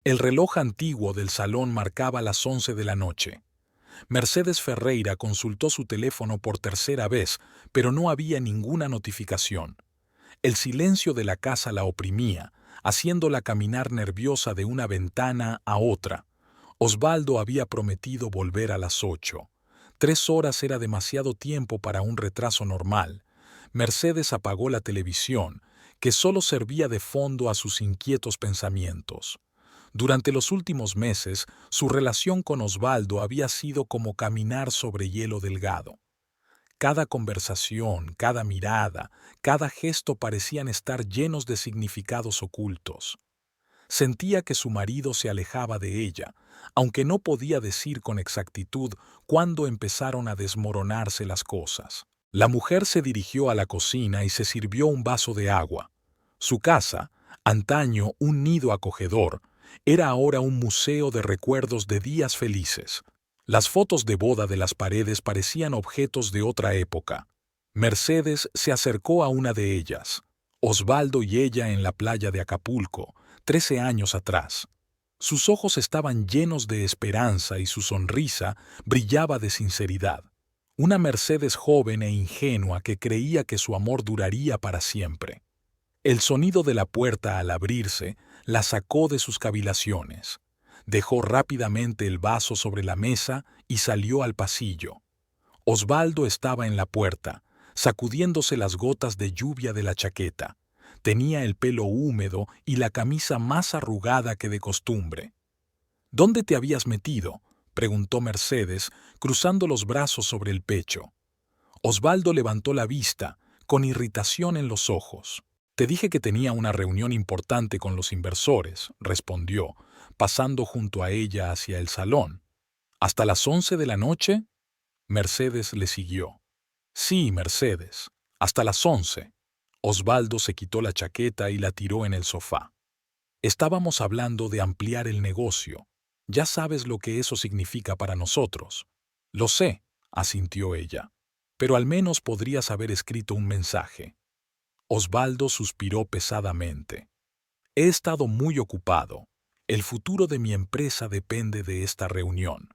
El reloj antiguo del salón marcaba las 11 de la noche. Mercedes Ferreira consultó su teléfono por tercera vez, pero no había ninguna notificación. El silencio de la casa la oprimía, haciéndola caminar nerviosa de una ventana a otra. Osvaldo había prometido volver a las 8. 3 horas era demasiado tiempo para un retraso normal. Mercedes apagó la televisión, que solo servía de fondo a sus inquietos pensamientos. Durante los últimos meses, su relación con Osvaldo había sido como caminar sobre hielo delgado. Cada conversación, cada mirada, cada gesto parecían estar llenos de significados ocultos. Sentía que su marido se alejaba de ella, aunque no podía decir con exactitud cuándo empezaron a desmoronarse las cosas. La mujer se dirigió a la cocina y se sirvió un vaso de agua. Su casa, antaño un nido acogedor, era ahora un museo de recuerdos de días felices. Las fotos de boda de las paredes parecían objetos de otra época. Mercedes se acercó a una de ellas. Osvaldo y ella en la playa de Acapulco, 13 años atrás. Sus ojos estaban llenos de esperanza y su sonrisa brillaba de sinceridad. Una Mercedes joven e ingenua que creía que su amor duraría para siempre. El sonido de la puerta al abrirse la sacó de sus cavilaciones. Dejó rápidamente el vaso sobre la mesa y salió al pasillo. Osvaldo estaba en la puerta, sacudiéndose las gotas de lluvia de la chaqueta. Tenía el pelo húmedo y la camisa más arrugada que de costumbre. ¿Dónde te habías metido?, preguntó Mercedes, cruzando los brazos sobre el pecho. Osvaldo levantó la vista, con irritación en los ojos. Te dije que tenía una reunión importante con los inversores, respondió, pasando junto a ella hacia el salón. ¿Hasta las 11 de la noche? Mercedes le siguió. Sí, Mercedes, hasta las 11. Osvaldo se quitó la chaqueta y la tiró en el sofá. Estábamos hablando de ampliar el negocio. Ya sabes lo que eso significa para nosotros. Lo sé, asintió ella. Pero al menos podrías haber escrito un mensaje. Osvaldo suspiró pesadamente. He estado muy ocupado. El futuro de mi empresa depende de esta reunión.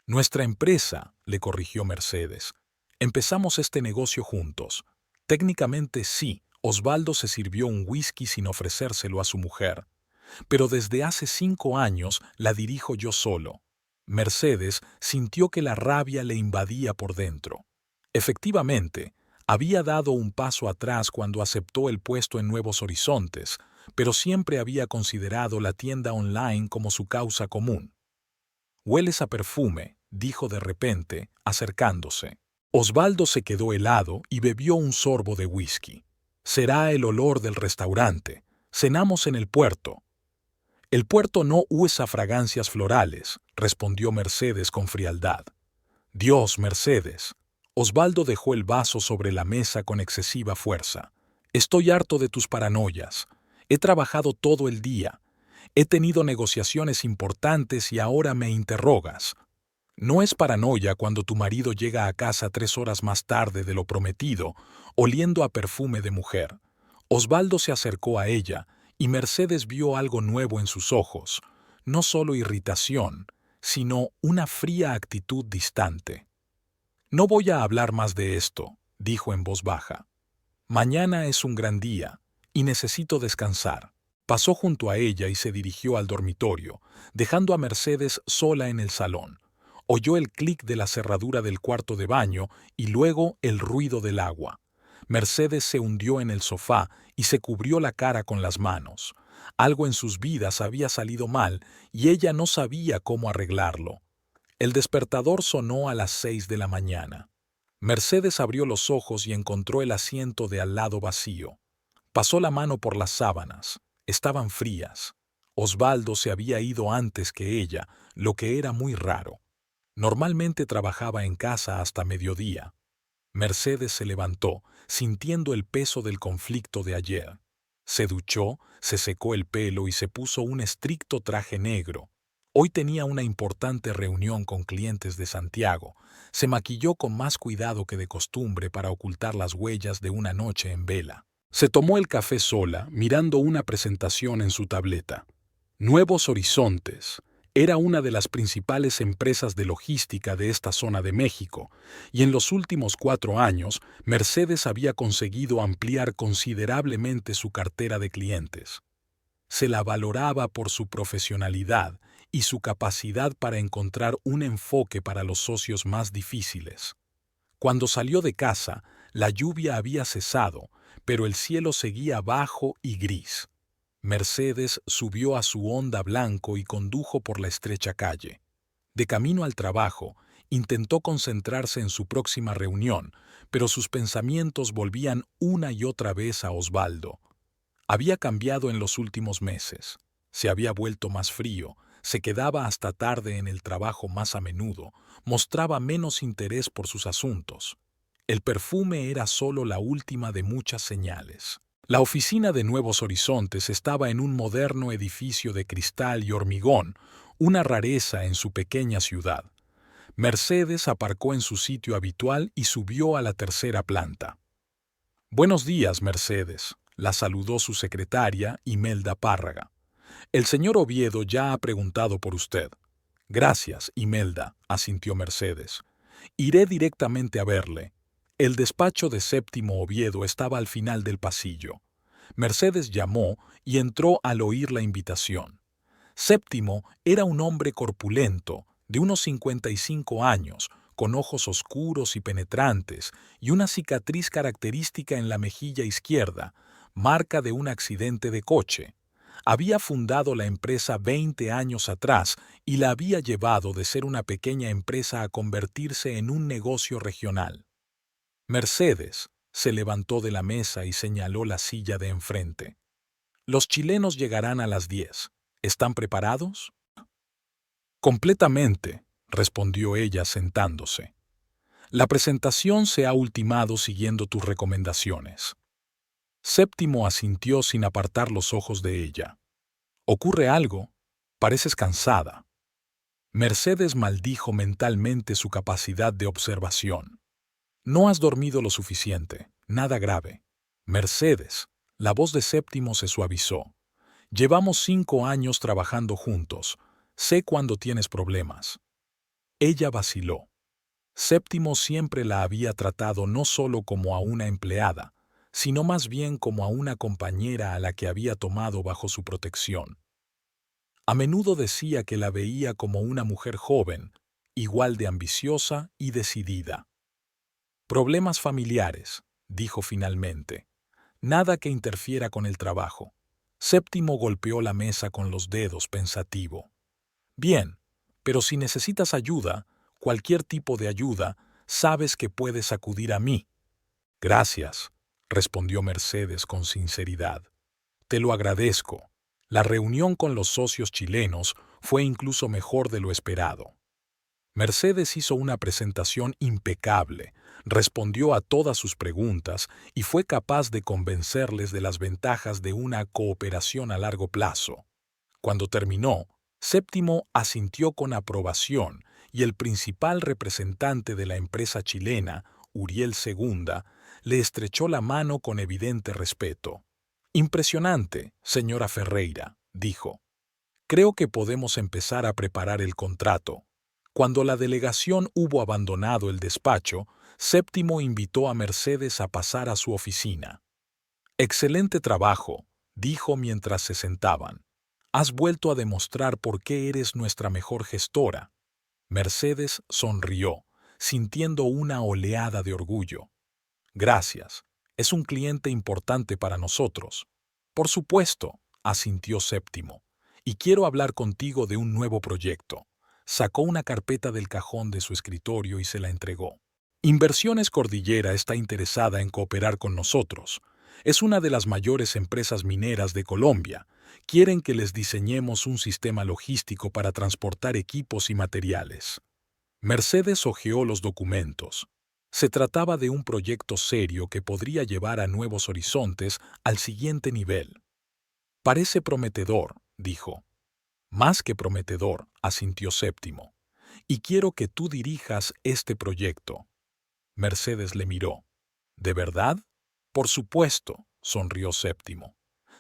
Nuestra empresa, le corrigió Mercedes. Empezamos este negocio juntos. Técnicamente sí, Osvaldo se sirvió un whisky sin ofrecérselo a su mujer. Pero desde hace 5 años la dirijo yo solo. Mercedes sintió que la rabia le invadía por dentro. Efectivamente, había dado un paso atrás cuando aceptó el puesto en Nuevos Horizontes, pero siempre había considerado la tienda online como su causa común. Hueles a perfume, dijo de repente, acercándose. Osvaldo se quedó helado y bebió un sorbo de whisky. Será el olor del restaurante. Cenamos en el puerto. El puerto no usa fragancias florales, respondió Mercedes con frialdad. Dios, Mercedes. Osvaldo dejó el vaso sobre la mesa con excesiva fuerza. Estoy harto de tus paranoias. He trabajado todo el día. He tenido negociaciones importantes y ahora me interrogas. No es paranoia cuando tu marido llega a casa 3 horas más tarde de lo prometido, oliendo a perfume de mujer. Osvaldo se acercó a ella, y Mercedes vio algo nuevo en sus ojos, no solo irritación, sino una fría actitud distante. No voy a hablar más de esto, dijo en voz baja. Mañana es un gran día, y necesito descansar. Pasó junto a ella y se dirigió al dormitorio, dejando a Mercedes sola en el salón. Oyó el clic de la cerradura del cuarto de baño y luego el ruido del agua. Mercedes se hundió en el sofá y se cubrió la cara con las manos. Algo en sus vidas había salido mal y ella no sabía cómo arreglarlo. El despertador sonó a las 6 de la mañana. Mercedes abrió los ojos y encontró el asiento de al lado vacío. Pasó la mano por las sábanas. Estaban frías. Osvaldo se había ido antes que ella, lo que era muy raro. Normalmente trabajaba en casa hasta mediodía. Mercedes se levantó, sintiendo el peso del conflicto de ayer. Se duchó, se secó el pelo y se puso un estricto traje negro. Hoy tenía una importante reunión con clientes de Santiago. Se maquilló con más cuidado que de costumbre para ocultar las huellas de una noche en vela. Se tomó el café sola, mirando una presentación en su tableta. Nuevos Horizontes era una de las principales empresas de logística de esta zona de México, y en los últimos 4 años, Mercedes había conseguido ampliar considerablemente su cartera de clientes. Se la valoraba por su profesionalidad y su capacidad para encontrar un enfoque para los socios más difíciles. Cuando salió de casa, la lluvia había cesado, pero el cielo seguía bajo y gris. Mercedes subió a su Honda blanco y condujo por la estrecha calle. De camino al trabajo, intentó concentrarse en su próxima reunión, pero sus pensamientos volvían una y otra vez a Osvaldo. Había cambiado en los últimos meses. Se había vuelto más frío, se quedaba hasta tarde en el trabajo más a menudo, mostraba menos interés por sus asuntos. El perfume era solo la última de muchas señales. La oficina de Nuevos Horizontes estaba en un moderno edificio de cristal y hormigón, una rareza en su pequeña ciudad. Mercedes aparcó en su sitio habitual y subió a la tercera planta. «Buenos días, Mercedes», la saludó su secretaria, Imelda Párraga. «El señor Oviedo ya ha preguntado por usted». «Gracias, Imelda», asintió Mercedes. «Iré directamente a verle». El despacho de Séptimo Oviedo estaba al final del pasillo. Mercedes llamó y entró al oír la invitación. Séptimo era un hombre corpulento, de unos 55 años, con ojos oscuros y penetrantes, y una cicatriz característica en la mejilla izquierda, marca de un accidente de coche. Había fundado la empresa 20 años atrás y la había llevado de ser una pequeña empresa a convertirse en un negocio regional. Mercedes se levantó de la mesa y señaló la silla de enfrente. «Los chilenos llegarán a las 10. ¿Están preparados?» «Completamente», respondió ella sentándose. «La presentación se ha ultimado siguiendo tus recomendaciones». Séptimo asintió sin apartar los ojos de ella. «¿Ocurre algo? Pareces cansada». Mercedes maldijo mentalmente su capacidad de observación. «No has dormido lo suficiente, nada grave». «Mercedes», la voz de Séptimo se suavizó. «Llevamos 5 años trabajando juntos. Sé cuándo tienes problemas». Ella vaciló. Séptimo siempre la había tratado no solo como a una empleada, sino más bien como a una compañera a la que había tomado bajo su protección. A menudo decía que la veía como una mujer joven, igual de ambiciosa y decidida. «Problemas familiares», dijo finalmente. «Nada que interfiera con el trabajo». Séptimo golpeó la mesa con los dedos pensativo. «Bien, pero si necesitas ayuda, cualquier tipo de ayuda, sabes que puedes acudir a mí». «Gracias», respondió Mercedes con sinceridad. «Te lo agradezco». La reunión con los socios chilenos fue incluso mejor de lo esperado. Mercedes hizo una presentación impecable, respondió a todas sus preguntas y fue capaz de convencerles de las ventajas de una cooperación a largo plazo. Cuando terminó, Séptimo asintió con aprobación y el principal representante de la empresa chilena, Uriel Segunda, le estrechó la mano con evidente respeto. «Impresionante, señora Ferreira», dijo. «Creo que podemos empezar a preparar el contrato». Cuando la delegación hubo abandonado el despacho, Séptimo invitó a Mercedes a pasar a su oficina. «Excelente trabajo», dijo mientras se sentaban. «Has vuelto a demostrar por qué eres nuestra mejor gestora». Mercedes sonrió, sintiendo una oleada de orgullo. «Gracias. Es un cliente importante para nosotros». «Por supuesto», asintió Séptimo. «Y quiero hablar contigo de un nuevo proyecto». Sacó una carpeta del cajón de su escritorio y se la entregó. «Inversiones Cordillera está interesada en cooperar con nosotros. Es una de las mayores empresas mineras de Colombia. Quieren que les diseñemos un sistema logístico para transportar equipos y materiales». Mercedes hojeó los documentos. Se trataba de un proyecto serio que podría llevar a Nuevos Horizontes al siguiente nivel. «Parece prometedor», dijo. «Más que prometedor», asintió Séptimo. «Y quiero que tú dirijas este proyecto». Mercedes le miró. «¿De verdad?» «Por supuesto», sonrió Séptimo.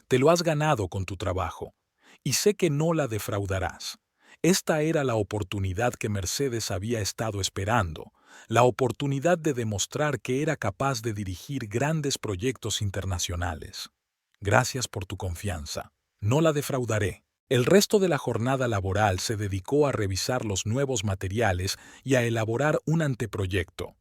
«Te lo has ganado con tu trabajo. y sé que no la defraudarás. Esta era la oportunidad que Mercedes había estado esperando, la oportunidad de demostrar que era capaz de dirigir grandes proyectos internacionales. Gracias por tu confianza. No la defraudaré. El resto de la jornada laboral se dedicó a revisar los nuevos materiales y a elaborar un anteproyecto.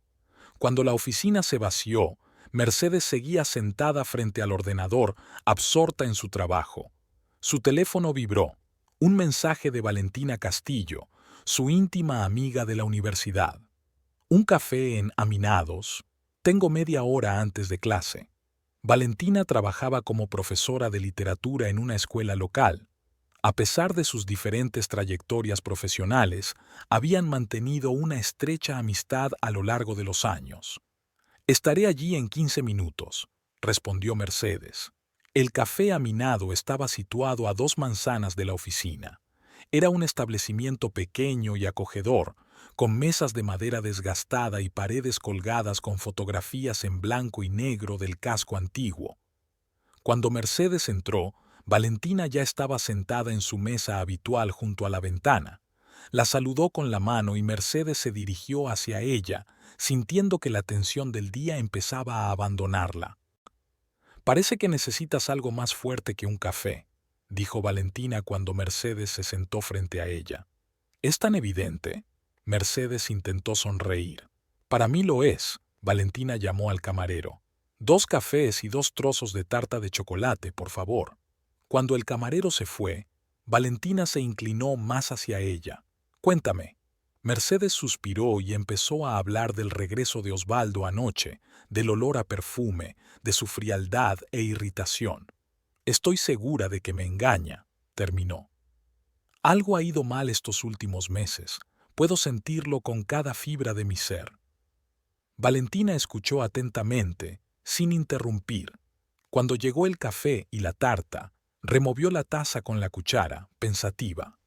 Cuando la oficina se vació, Mercedes seguía sentada frente al ordenador, absorta en su trabajo. Su teléfono vibró. Un mensaje de Valentina Castillo, su íntima amiga de la universidad. Un café en Aminados. Tengo media hora antes de clase. Valentina trabajaba como profesora de literatura en una escuela local. A pesar de sus diferentes trayectorias profesionales, habían mantenido una estrecha amistad a lo largo de los años. «Estaré allí en 15 minutos», respondió Mercedes. El café Aminado estaba situado a 2 manzanas de la oficina. Era un establecimiento pequeño y acogedor, con mesas de madera desgastada y paredes colgadas con fotografías en blanco y negro del casco antiguo. Cuando Mercedes entró, Valentina ya estaba sentada en su mesa habitual junto a la ventana. La saludó con la mano y Mercedes se dirigió hacia ella, sintiendo que la tensión del día empezaba a abandonarla. «Parece que necesitas algo más fuerte que un café», dijo Valentina cuando Mercedes se sentó frente a ella. «¿Es tan evidente?». Mercedes intentó sonreír. «Para mí lo es», Valentina llamó al camarero. «2 cafés y 2 trozos de tarta de chocolate, por favor». Cuando el camarero se fue, Valentina se inclinó más hacia ella. «Cuéntame». Mercedes suspiró y empezó a hablar del regreso de Osvaldo anoche, del olor a perfume, de su frialdad e irritación. «Estoy segura de que me engaña», terminó. «Algo ha ido mal estos últimos meses. Puedo sentirlo con cada fibra de mi ser». Valentina escuchó atentamente, sin interrumpir. Cuando llegó el café y la tarta, removió la taza con la cuchara, pensativa.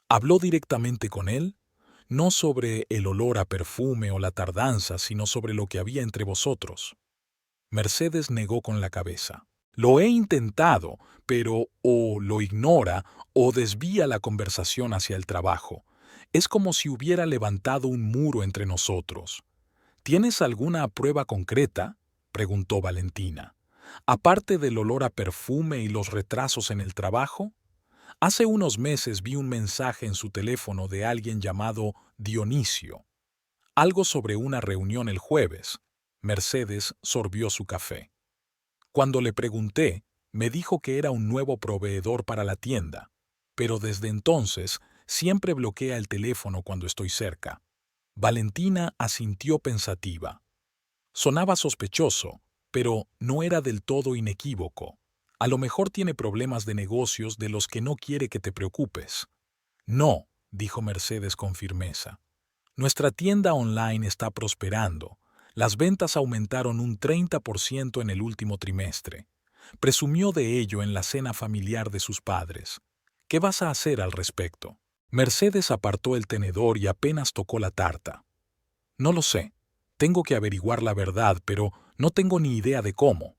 ¿Habló directamente con él? No sobre el olor a perfume o la tardanza, sino sobre lo que había entre vosotros. Mercedes negó con la cabeza. «Lo he intentado, pero o lo ignora o desvía la conversación hacia el trabajo. Es como si hubiera levantado un muro entre nosotros». «¿Tienes alguna prueba concreta?», preguntó Valentina. «Aparte del olor a perfume y los retrasos en el trabajo». «Hace unos meses vi un mensaje en su teléfono de alguien llamado Dionisio. Algo sobre una reunión el jueves». Mercedes sorbió su café. «Cuando le pregunté, me dijo que era un nuevo proveedor para la tienda, pero desde entonces siempre bloquea el teléfono cuando estoy cerca». Valentina asintió pensativa. Sonaba sospechoso, pero no era del todo inequívoco. «A lo mejor tiene problemas de negocios de los que no quiere que te preocupes». «No», dijo Mercedes con firmeza. «Nuestra tienda online está prosperando. Las ventas aumentaron un 30% en el último trimestre. Presumió de ello en la cena familiar de sus padres. ¿Qué vas a hacer al respecto?». Mercedes apartó el tenedor y apenas tocó la tarta. «No lo sé. Tengo que averiguar la verdad, pero no tengo ni idea de cómo».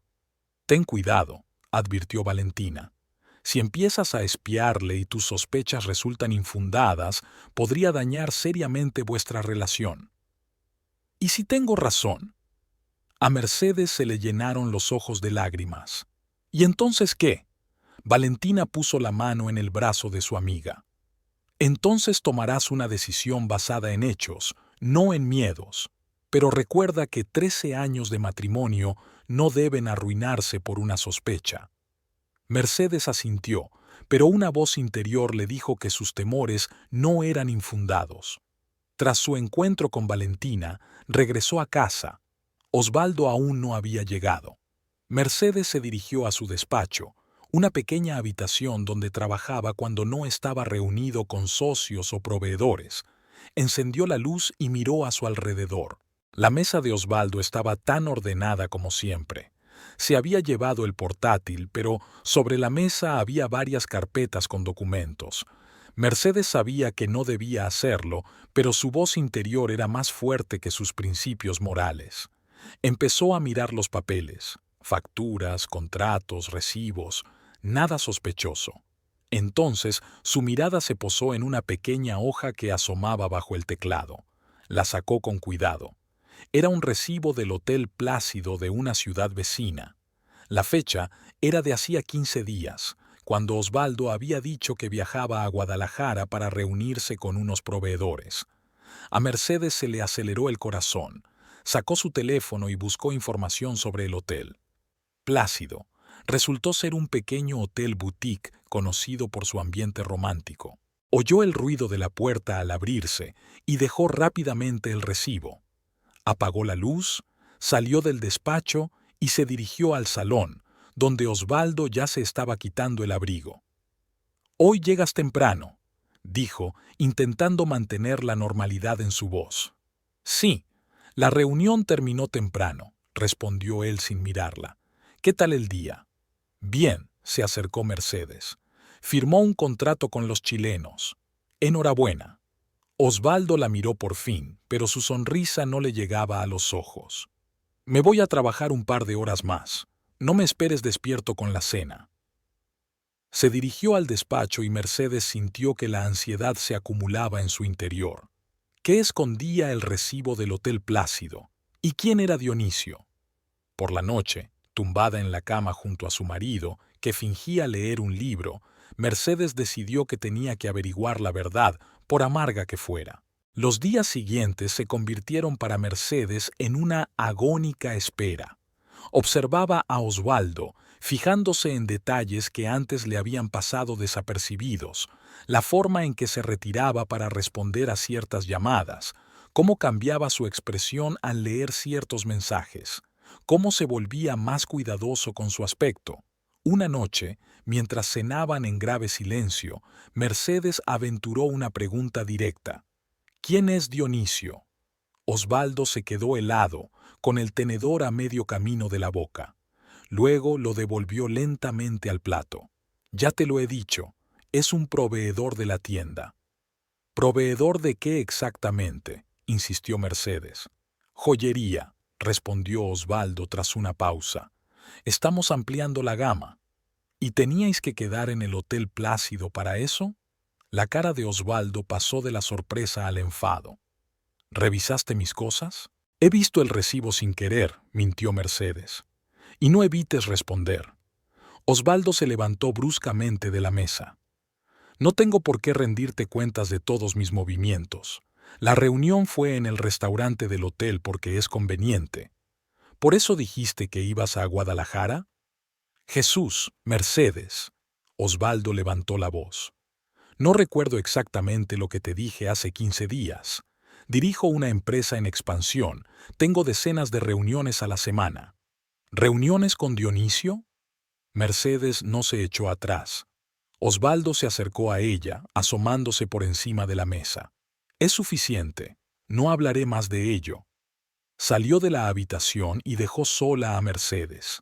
«Ten cuidado», advirtió Valentina. «Si empiezas a espiarle y tus sospechas resultan infundadas, podría dañar seriamente vuestra relación». «¿Y si tengo razón?». A Mercedes se le llenaron los ojos de lágrimas. «¿Y entonces qué?». Valentina puso la mano en el brazo de su amiga. «Entonces tomarás una decisión basada en hechos, no en miedos. Pero recuerda que 13 años de matrimonio no deben arruinarse por una sospecha». Mercedes asintió, pero una voz interior le dijo que sus temores no eran infundados. Tras su encuentro con Valentina, regresó a casa. Osvaldo aún no había llegado. Mercedes se dirigió a su despacho, una pequeña habitación donde trabajaba cuando no estaba reunido con socios o proveedores. Encendió la luz y miró a su alrededor. La mesa de Osvaldo estaba tan ordenada como siempre. Se había llevado el portátil, pero sobre la mesa había varias carpetas con documentos. Mercedes sabía que no debía hacerlo, pero su voz interior era más fuerte que sus principios morales. Empezó a mirar los papeles, facturas, contratos, recibos, nada sospechoso. Entonces su mirada se posó en una pequeña hoja que asomaba bajo el teclado. La sacó con cuidado. Era un recibo del Hotel Plácido de una ciudad vecina. La fecha era de hacía 15 días, cuando Osvaldo había dicho que viajaba a Guadalajara para reunirse con unos proveedores. A Mercedes se le aceleró el corazón. Sacó su teléfono y buscó información sobre el hotel. Plácido resultó ser un pequeño hotel boutique conocido por su ambiente romántico. Oyó el ruido de la puerta al abrirse y dejó rápidamente el recibo. Apagó la luz, salió del despacho y se dirigió al salón, donde Osvaldo ya se estaba quitando el abrigo. «Hoy llegas temprano», dijo, intentando mantener la normalidad en su voz. «Sí, la reunión terminó temprano», respondió él sin mirarla. «¿Qué tal el día?» «Bien», se acercó Mercedes. «Firmó un contrato con los chilenos. Enhorabuena». Osvaldo la miró por fin, pero su sonrisa no le llegaba a los ojos. «Me voy a trabajar un par de horas más. No me esperes despierto con la cena». Se dirigió al despacho y Mercedes sintió que la ansiedad se acumulaba en su interior. ¿Qué escondía el recibo del Hotel Plácido? ¿Y quién era Dionisio? Por la noche, tumbada en la cama junto a su marido, que fingía leer un libro, Mercedes decidió que tenía que averiguar la verdad, por amarga que fuera. Los días siguientes se convirtieron para Mercedes en una agónica espera. Observaba a Osvaldo, fijándose en detalles que antes le habían pasado desapercibidos, la forma en que se retiraba para responder a ciertas llamadas, cómo cambiaba su expresión al leer ciertos mensajes, cómo se volvía más cuidadoso con su aspecto. Una noche, mientras cenaban en grave silencio, Mercedes aventuró una pregunta directa. «¿Quién es Dionisio?» Osvaldo se quedó helado, con el tenedor a medio camino de la boca. Luego lo devolvió lentamente al plato. «Ya te lo he dicho, es un proveedor de la tienda». «¿Proveedor de qué exactamente?», insistió Mercedes. «Joyería», respondió Osvaldo tras una pausa. «Estamos ampliando la gama». «¿Y teníais que quedar en el Hotel Plácido para eso?» La cara de Osvaldo pasó de la sorpresa al enfado. «¿Revisaste mis cosas?» «He visto el recibo sin querer», mintió Mercedes. «Y no evites responder». Osvaldo se levantó bruscamente de la mesa. «No tengo por qué rendirte cuentas de todos mis movimientos. La reunión fue en el restaurante del hotel porque es conveniente. ¿Por eso dijiste que ibas a Guadalajara?» «Jesús, Mercedes». Osvaldo levantó la voz. «No recuerdo exactamente lo que te dije hace 15 días. Dirijo una empresa en expansión. Tengo decenas de reuniones a la semana». «¿Reuniones con Dionisio?» Mercedes no se echó atrás. Osvaldo se acercó a ella, asomándose por encima de la mesa. «Es suficiente. No hablaré más de ello». Salió de la habitación y dejó sola a Mercedes.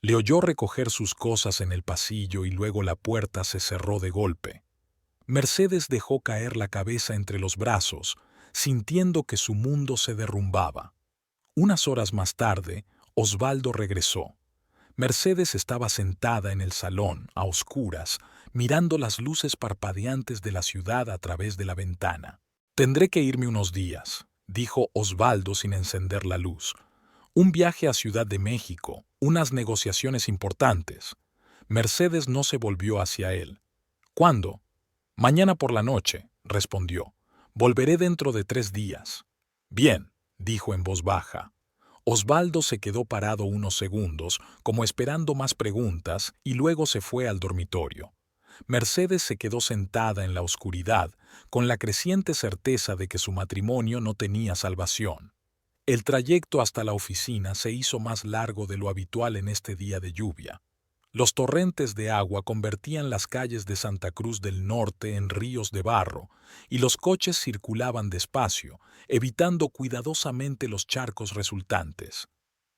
Le oyó recoger sus cosas en el pasillo y luego la puerta se cerró de golpe. Mercedes dejó caer la cabeza entre los brazos, sintiendo que su mundo se derrumbaba. Unas horas más tarde, Osvaldo regresó. Mercedes estaba sentada en el salón, a oscuras, mirando las luces parpadeantes de la ciudad a través de la ventana. «Tendré que irme unos días», dijo Osvaldo sin encender la luz. «Un viaje a Ciudad de México, unas negociaciones importantes». Mercedes no se volvió hacia él. «¿Cuándo?» «Mañana por la noche», respondió. «Volveré dentro de 3 días». «Bien», dijo en voz baja. Osvaldo se quedó parado unos segundos, como esperando más preguntas, y luego se fue al dormitorio. Mercedes se quedó sentada en la oscuridad, con la creciente certeza de que su matrimonio no tenía salvación. El trayecto hasta la oficina se hizo más largo de lo habitual en este día de lluvia. Los torrentes de agua convertían las calles de Santa Cruz del Norte en ríos de barro, y los coches circulaban despacio, evitando cuidadosamente los charcos resultantes.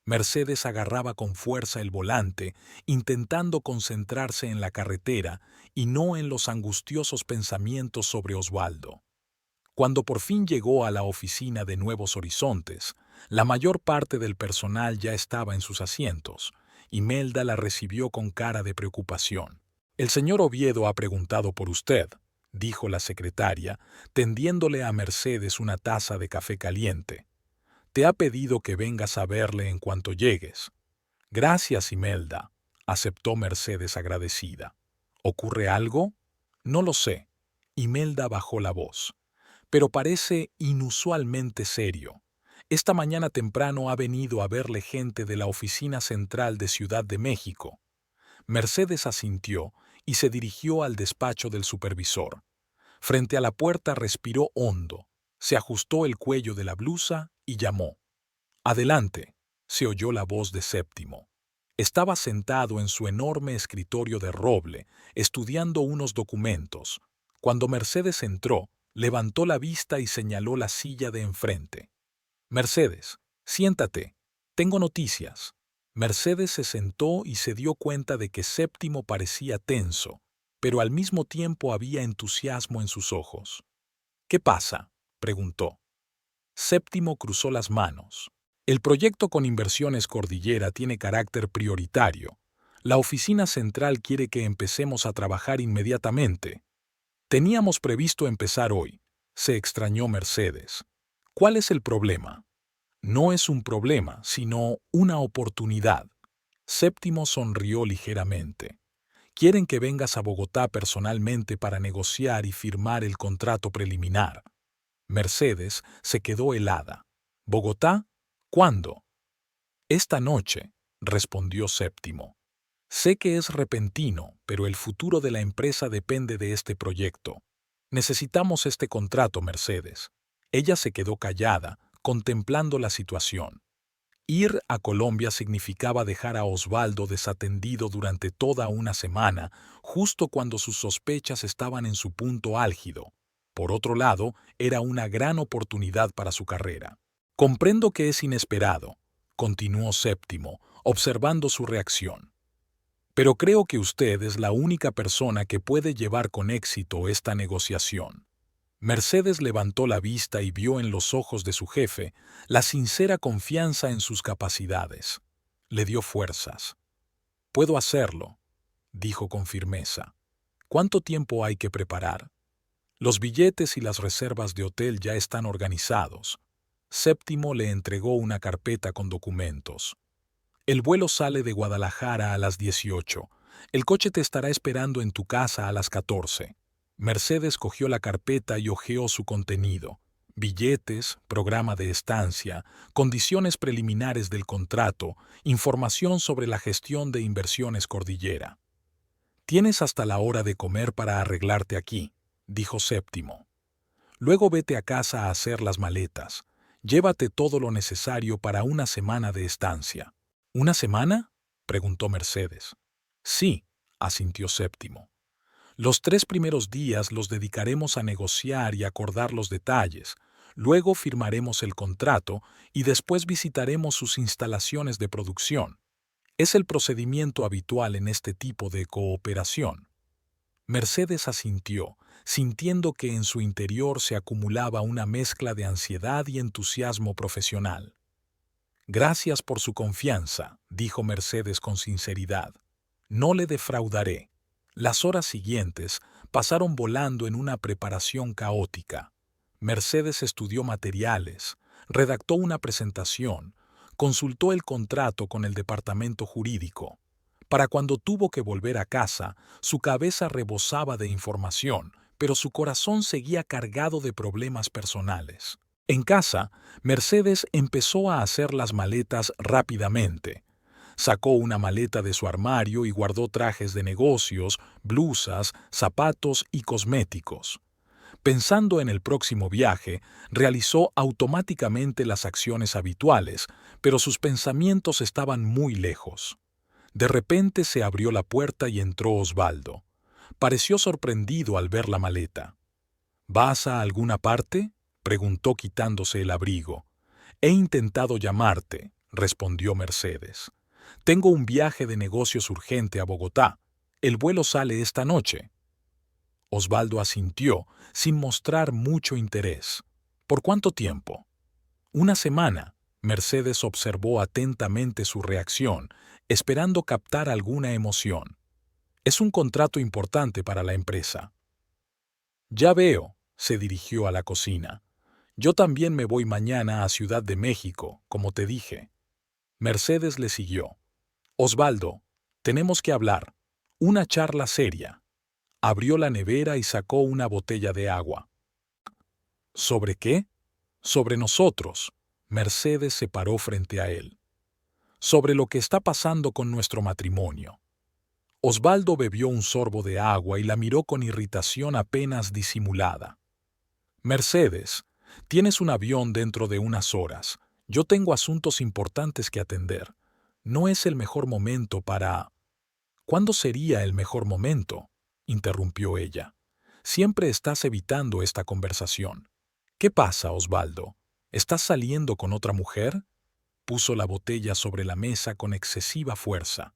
Mercedes agarraba con fuerza el volante, intentando concentrarse en la carretera y no en los angustiosos pensamientos sobre Osvaldo. Cuando por fin llegó a la oficina de Nuevos Horizontes, la mayor parte del personal ya estaba en sus asientos. Imelda la recibió con cara de preocupación. El señor Oviedo ha preguntado por usted, dijo la secretaria, tendiéndole a Mercedes una taza de café caliente. Te ha pedido que vengas a verle en cuanto llegues. Gracias, Imelda, aceptó Mercedes agradecida. ¿Ocurre algo? No lo sé. Imelda bajó la voz. Pero parece inusualmente serio. Esta mañana temprano ha venido a verle gente de la Oficina Central de Ciudad de México. Mercedes asintió y se dirigió al despacho del supervisor. Frente a la puerta respiró hondo, se ajustó el cuello de la blusa y llamó. «Adelante», se oyó la voz de Séptimo. Estaba sentado en su enorme escritorio de roble, estudiando unos documentos. Cuando Mercedes entró, levantó la vista y señaló la silla de enfrente. «Mercedes, siéntate. Tengo noticias». Mercedes se sentó y se dio cuenta de que Séptimo parecía tenso, pero al mismo tiempo había entusiasmo en sus ojos. «¿Qué pasa?», preguntó. Séptimo cruzó las manos. «El proyecto con Inversiones Cordillera tiene carácter prioritario. La oficina central quiere que empecemos a trabajar inmediatamente». «Teníamos previsto empezar hoy», se extrañó Mercedes. «¿Cuál es el problema?» «No es un problema, sino una oportunidad». Séptimo sonrió ligeramente. «Quieren que vengas a Bogotá personalmente para negociar y firmar el contrato preliminar». Mercedes se quedó helada. «¿Bogotá? ¿Cuándo?» «Esta noche», respondió Séptimo. «Sé que es repentino, pero el futuro de la empresa depende de este proyecto. Necesitamos este contrato, Mercedes». Ella se quedó callada, contemplando la situación. Ir a Colombia significaba dejar a Osvaldo desatendido durante toda una semana, justo cuando sus sospechas estaban en su punto álgido. Por otro lado, era una gran oportunidad para su carrera. «Comprendo que es inesperado», continuó Séptimo, observando su reacción. «Pero creo que usted es la única persona que puede llevar con éxito esta negociación». Mercedes levantó la vista y vio en los ojos de su jefe la sincera confianza en sus capacidades. Le dio fuerzas. «Puedo hacerlo», dijo con firmeza. «¿Cuánto tiempo hay que preparar?» «Los billetes y las reservas de hotel ya están organizados». Séptimo le entregó una carpeta con documentos. «El vuelo sale de Guadalajara a las 18. El coche te estará esperando en tu casa a las 14. Mercedes cogió la carpeta y hojeó su contenido. Billetes, programa de estancia, condiciones preliminares del contrato, información sobre la gestión de Inversiones Cordillera. «Tienes hasta la hora de comer para arreglarte aquí», dijo Séptimo. «Luego vete a casa a hacer las maletas. Llévate todo lo necesario para una semana de estancia». «¿Una semana?», preguntó Mercedes. «Sí», asintió Séptimo. «Los 3 primeros días los dedicaremos a negociar y acordar los detalles. Luego firmaremos el contrato y después visitaremos sus instalaciones de producción. Es el procedimiento habitual en este tipo de cooperación». Mercedes asintió, sintiendo que en su interior se acumulaba una mezcla de ansiedad y entusiasmo profesional. «Gracias por su confianza», dijo Mercedes con sinceridad. «No le defraudaré». Las horas siguientes pasaron volando en una preparación caótica. Mercedes estudió materiales, redactó una presentación, consultó el contrato con el departamento jurídico. Para cuando tuvo que volver a casa, su cabeza rebosaba de información, pero su corazón seguía cargado de problemas personales. En casa, Mercedes empezó a hacer las maletas rápidamente. Sacó una maleta de su armario y guardó trajes de negocios, blusas, zapatos y cosméticos. Pensando en el próximo viaje, realizó automáticamente las acciones habituales, pero sus pensamientos estaban muy lejos. De repente se abrió la puerta y entró Osvaldo. Pareció sorprendido al ver la maleta. «¿Vas a alguna parte?», preguntó quitándose el abrigo. «He intentado llamarte», respondió Mercedes. «Tengo un viaje de negocios urgente a Bogotá. El vuelo sale esta noche». Osvaldo asintió, sin mostrar mucho interés. «¿Por cuánto tiempo?» «Una semana». Mercedes observó atentamente su reacción, esperando captar alguna emoción. Es un contrato importante para la empresa. Ya veo, se dirigió a la cocina. Yo también me voy mañana a Ciudad de México, como te dije. Mercedes le siguió. Osvaldo, tenemos que hablar. Una charla seria. Abrió la nevera y sacó una botella de agua. ¿Sobre qué? Sobre nosotros. Mercedes se paró frente a él. Sobre lo que está pasando con nuestro matrimonio. Osvaldo bebió un sorbo de agua y la miró con irritación apenas disimulada. Mercedes, tienes un avión dentro de unas horas. Yo tengo asuntos importantes que atender. No es el mejor momento para... ¿Cuándo sería el mejor momento?, interrumpió ella. Siempre estás evitando esta conversación. ¿Qué pasa, Osvaldo? ¿Estás saliendo con otra mujer? Puso la botella sobre la mesa con excesiva fuerza.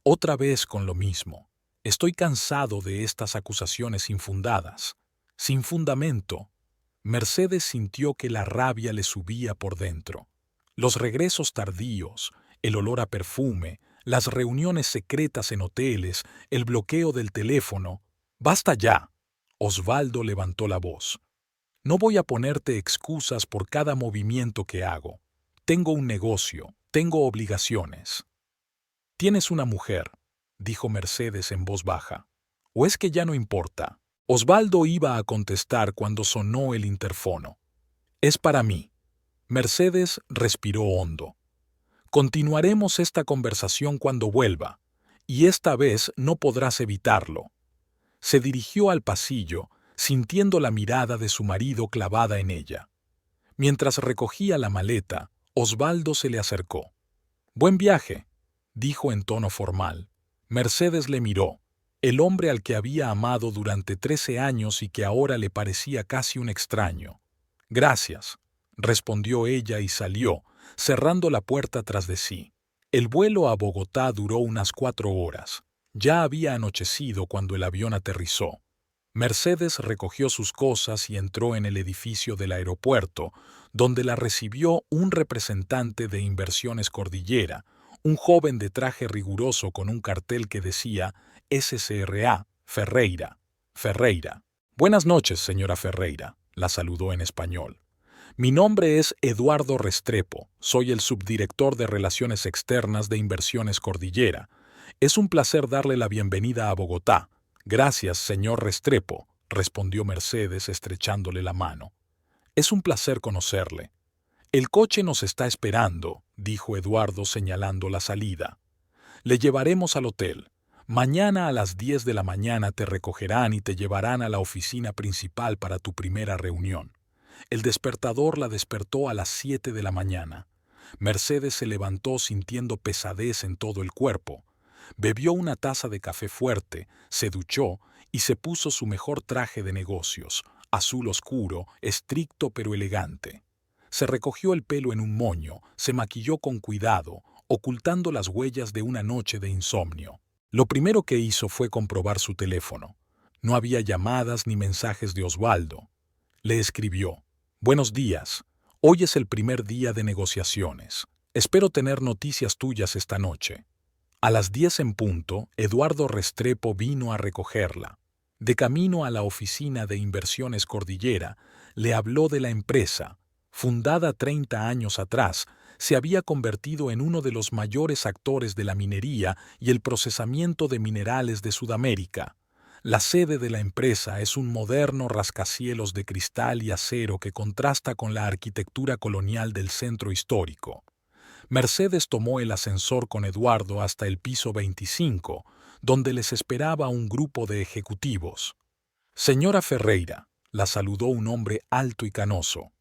Otra vez con lo mismo. Estoy cansado de estas acusaciones infundadas. Sin fundamento. Mercedes sintió que la rabia le subía por dentro. Los regresos tardíos, el olor a perfume, las reuniones secretas en hoteles, el bloqueo del teléfono. ¡Basta ya! Osvaldo levantó la voz. No voy a ponerte excusas por cada movimiento que hago. Tengo un negocio, tengo obligaciones. Tienes una mujer, dijo Mercedes en voz baja. ¿O es que ya no importa? Osvaldo iba a contestar cuando sonó el interfono. Es para mí. Mercedes respiró hondo. Continuaremos esta conversación cuando vuelva, y esta vez no podrás evitarlo. Se dirigió al pasillo, sintiendo la mirada de su marido clavada en ella. Mientras recogía la maleta, Osvaldo se le acercó. «Buen viaje», dijo en tono formal. Mercedes le miró. El hombre al que había amado durante 13 años y que ahora le parecía casi un extraño. «Gracias», respondió ella y salió, cerrando la puerta tras de sí. El vuelo a Bogotá duró unas 4 horas. Ya había anochecido cuando el avión aterrizó. Mercedes recogió sus cosas y entró en el edificio del aeropuerto, donde la recibió un representante de Inversiones Cordillera, un joven de traje riguroso con un cartel que decía SCRA, Ferreira. Ferreira. «Buenas noches, señora Ferreira», la saludó en español. «Mi nombre es Eduardo Restrepo, soy el subdirector de Relaciones Externas de Inversiones Cordillera. Es un placer darle la bienvenida a Bogotá». «Gracias, señor Restrepo», respondió Mercedes estrechándole la mano. «Es un placer conocerle». «El coche nos está esperando», dijo Eduardo señalando la salida. «Le llevaremos al hotel. Mañana a las 10 de la mañana te recogerán y te llevarán a la oficina principal para tu primera reunión». El despertador la despertó a las 7 de la mañana. Mercedes se levantó sintiendo pesadez en todo el cuerpo. Bebió una taza de café fuerte, se duchó y se puso su mejor traje de negocios, azul oscuro, estricto pero elegante. Se recogió el pelo en un moño, se maquilló con cuidado, ocultando las huellas de una noche de insomnio. Lo primero que hizo fue comprobar su teléfono. No había llamadas ni mensajes de Osvaldo. Le escribió: «Buenos días. Hoy es el primer día de negociaciones. Espero tener noticias tuyas esta noche». A las 10 en punto, Eduardo Restrepo vino a recogerla. De camino a la oficina de Inversiones Cordillera, le habló de la empresa. Fundada 30 años atrás, se había convertido en uno de los mayores actores de la minería y el procesamiento de minerales de Sudamérica. La sede de la empresa es un moderno rascacielos de cristal y acero que contrasta con la arquitectura colonial del centro histórico. Mercedes tomó el ascensor con Eduardo hasta el piso 25, donde les esperaba un grupo de ejecutivos. «Señora Ferreira», la saludó un hombre alto y canoso.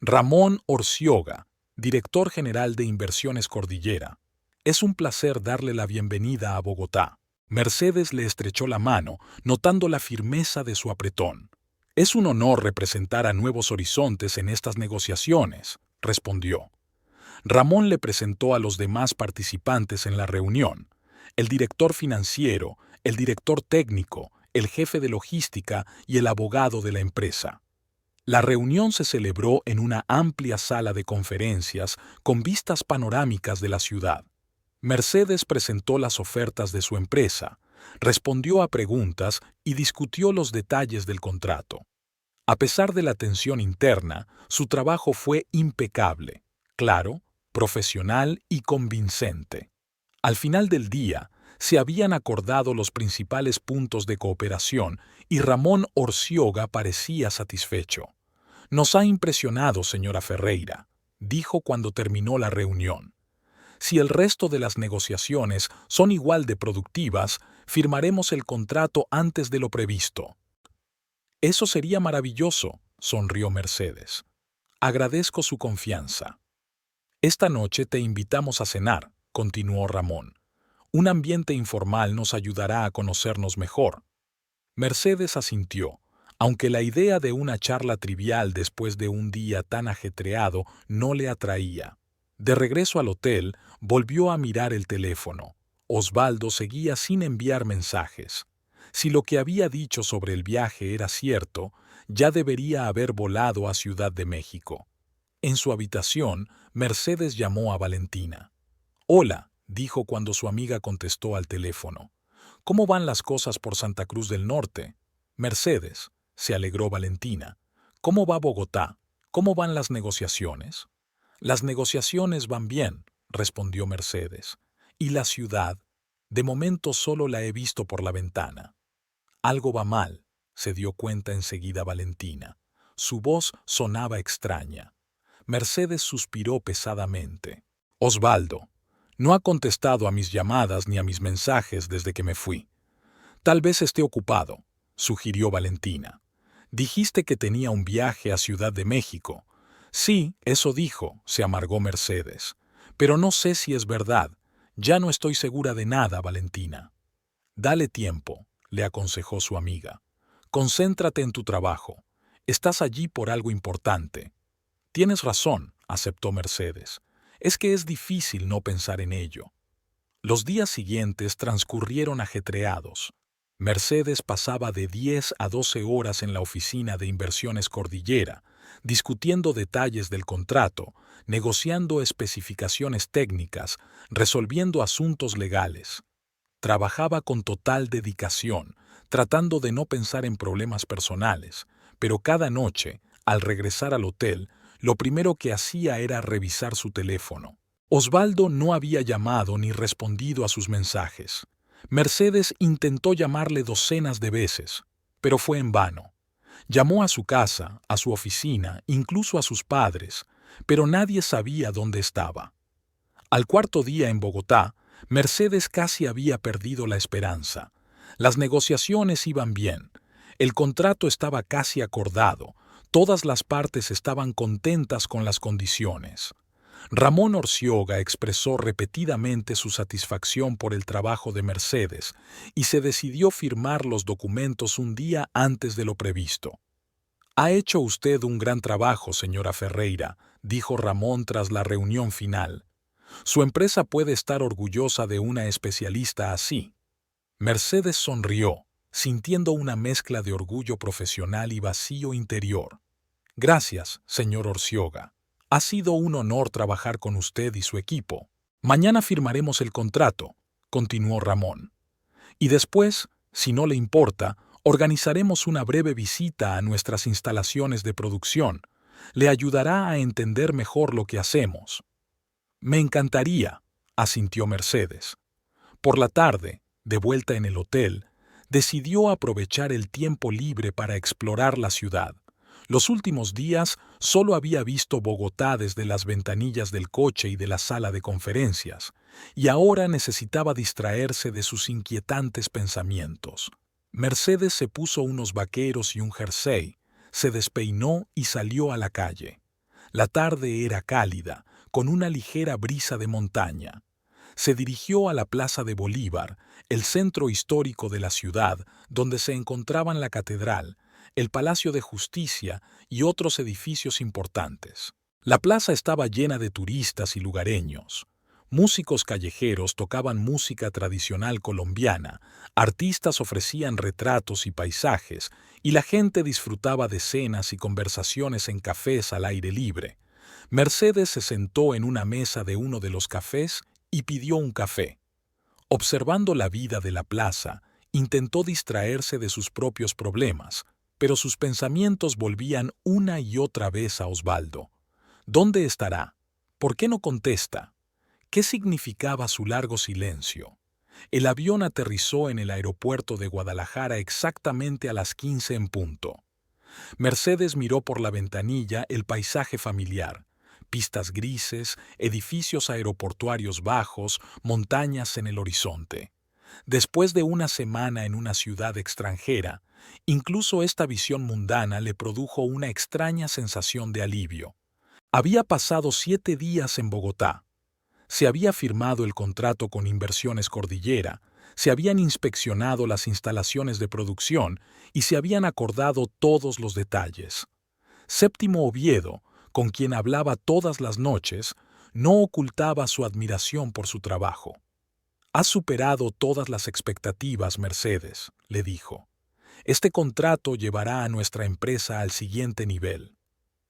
«Ramón Orcioga, director general de Inversiones Cordillera. Es un placer darle la bienvenida a Bogotá». Mercedes le estrechó la mano, notando la firmeza de su apretón. «Es un honor representar a Nuevos Horizontes en estas negociaciones», respondió. Ramón le presentó a los demás participantes en la reunión: el director financiero, el director técnico, el jefe de logística y el abogado de la empresa. La reunión se celebró en una amplia sala de conferencias con vistas panorámicas de la ciudad. Mercedes presentó las ofertas de su empresa, Respondió a preguntas y discutió los detalles del contrato. A pesar de la tensión interna, su trabajo fue impecable, claro, profesional y convincente. Al final del día, se habían acordado los principales puntos de cooperación y Ramón Orcioga parecía satisfecho. Nos ha impresionado, señora Ferreira, dijo cuando terminó la reunión. Si el resto de las negociaciones son igual de productivas, firmaremos el contrato antes de lo previsto. Eso sería maravilloso, sonrió Mercedes. Agradezco su confianza. Esta noche te invitamos a cenar, continuó Ramón. Un ambiente informal nos ayudará a conocernos mejor. Mercedes asintió, aunque la idea de una charla trivial después de un día tan ajetreado no le atraía. De regreso al hotel, volvió a mirar el teléfono. Osvaldo seguía sin enviar mensajes. Si lo que había dicho sobre el viaje era cierto, ya debería haber volado a Ciudad de México. En su habitación, Mercedes llamó a Valentina. «Hola», dijo cuando su amiga contestó al teléfono. «¿Cómo van las cosas por Santa Cruz del Norte?» «Mercedes», se alegró Valentina. «¿Cómo va Bogotá? ¿Cómo van las negociaciones?» «Las negociaciones van bien», respondió Mercedes. «¿Y la ciudad? De momento solo la he visto por la ventana». «Algo va mal», se dio cuenta enseguida Valentina. Su voz sonaba extraña. Mercedes suspiró pesadamente. «Osvaldo, no ha contestado a mis llamadas ni a mis mensajes desde que me fui». «Tal vez esté ocupado», sugirió Valentina. «Dijiste que tenía un viaje a Ciudad de México». «Sí, eso dijo», se amargó Mercedes. «Pero no sé si es verdad. Ya no estoy segura de nada, Valentina». «Dale tiempo», le aconsejó su amiga. «Concéntrate en tu trabajo. Estás allí por algo importante». «Tienes razón», aceptó Mercedes. «Es que es difícil no pensar en ello». Los días siguientes transcurrieron ajetreados. Mercedes pasaba de 10 a 12 horas en la oficina de Inversiones Cordillera, discutiendo detalles del contrato, negociando especificaciones técnicas, resolviendo asuntos legales. Trabajaba con total dedicación, tratando de no pensar en problemas personales, pero cada noche, al regresar al hotel, lo primero que hacía era revisar su teléfono. Osvaldo no había llamado ni respondido a sus mensajes. Mercedes intentó llamarle docenas de veces, pero fue en vano. Llamó a su casa, a su oficina, incluso a sus padres, pero nadie sabía dónde estaba. Al cuarto día en Bogotá, Mercedes casi había perdido la esperanza. Las negociaciones iban bien. El contrato estaba casi acordado. Todas las partes estaban contentas con las condiciones. Ramón Orcioga expresó repetidamente su satisfacción por el trabajo de Mercedes y se decidió firmar los documentos un día antes de lo previsto. «Ha hecho usted un gran trabajo, señora Ferreira», dijo Ramón tras la reunión final. «Su empresa puede estar orgullosa de una especialista así». Mercedes sonrió, sintiendo una mezcla de orgullo profesional y vacío interior. «Gracias, señor Orcioga. Ha sido un honor trabajar con usted y su equipo. Mañana firmaremos el contrato», continuó Ramón. «Y después, si no le importa, organizaremos una breve visita a nuestras instalaciones de producción. Le ayudará a entender mejor lo que hacemos». «Me encantaría», asintió Mercedes. Por la tarde, de vuelta en el hotel, decidió aprovechar el tiempo libre para explorar la ciudad. Los últimos días solo había visto Bogotá desde las ventanillas del coche y de la sala de conferencias, y ahora necesitaba distraerse de sus inquietantes pensamientos. Mercedes se puso unos vaqueros y un jersey, se despeinó y salió a la calle. La tarde era cálida, con una ligera brisa de montaña. Se dirigió a la Plaza de Bolívar, el centro histórico de la ciudad, donde se encontraban la catedral, el Palacio de Justicia y otros edificios importantes. La plaza estaba llena de turistas y lugareños. Músicos callejeros tocaban música tradicional colombiana, artistas ofrecían retratos y paisajes, y la gente disfrutaba de cenas y conversaciones en cafés al aire libre. Mercedes se sentó en una mesa de uno de los cafés y pidió un café. Observando la vida de la plaza Intentó distraerse de sus propios problemas, pero sus pensamientos volvían una y otra vez a Osvaldo. ¿Dónde estará? ¿Por qué no contesta? ¿Qué significaba su largo silencio? El avión aterrizó en el aeropuerto de Guadalajara exactamente a las 15 en punto. Mercedes miró por la ventanilla el paisaje familiar: pistas grises, edificios aeroportuarios bajos, montañas en el horizonte. Después de una semana en una ciudad extranjera, incluso esta visión mundana le produjo una extraña sensación de alivio. Había pasado 7 días en Bogotá. Se había firmado el contrato con Inversiones Cordillera, se habían inspeccionado las instalaciones de producción y se habían acordado todos los detalles. Séptimo Oviedo, con quien hablaba todas las noches, no ocultaba su admiración por su trabajo. «Has superado todas las expectativas, Mercedes», le dijo. «Este contrato llevará a nuestra empresa al siguiente nivel».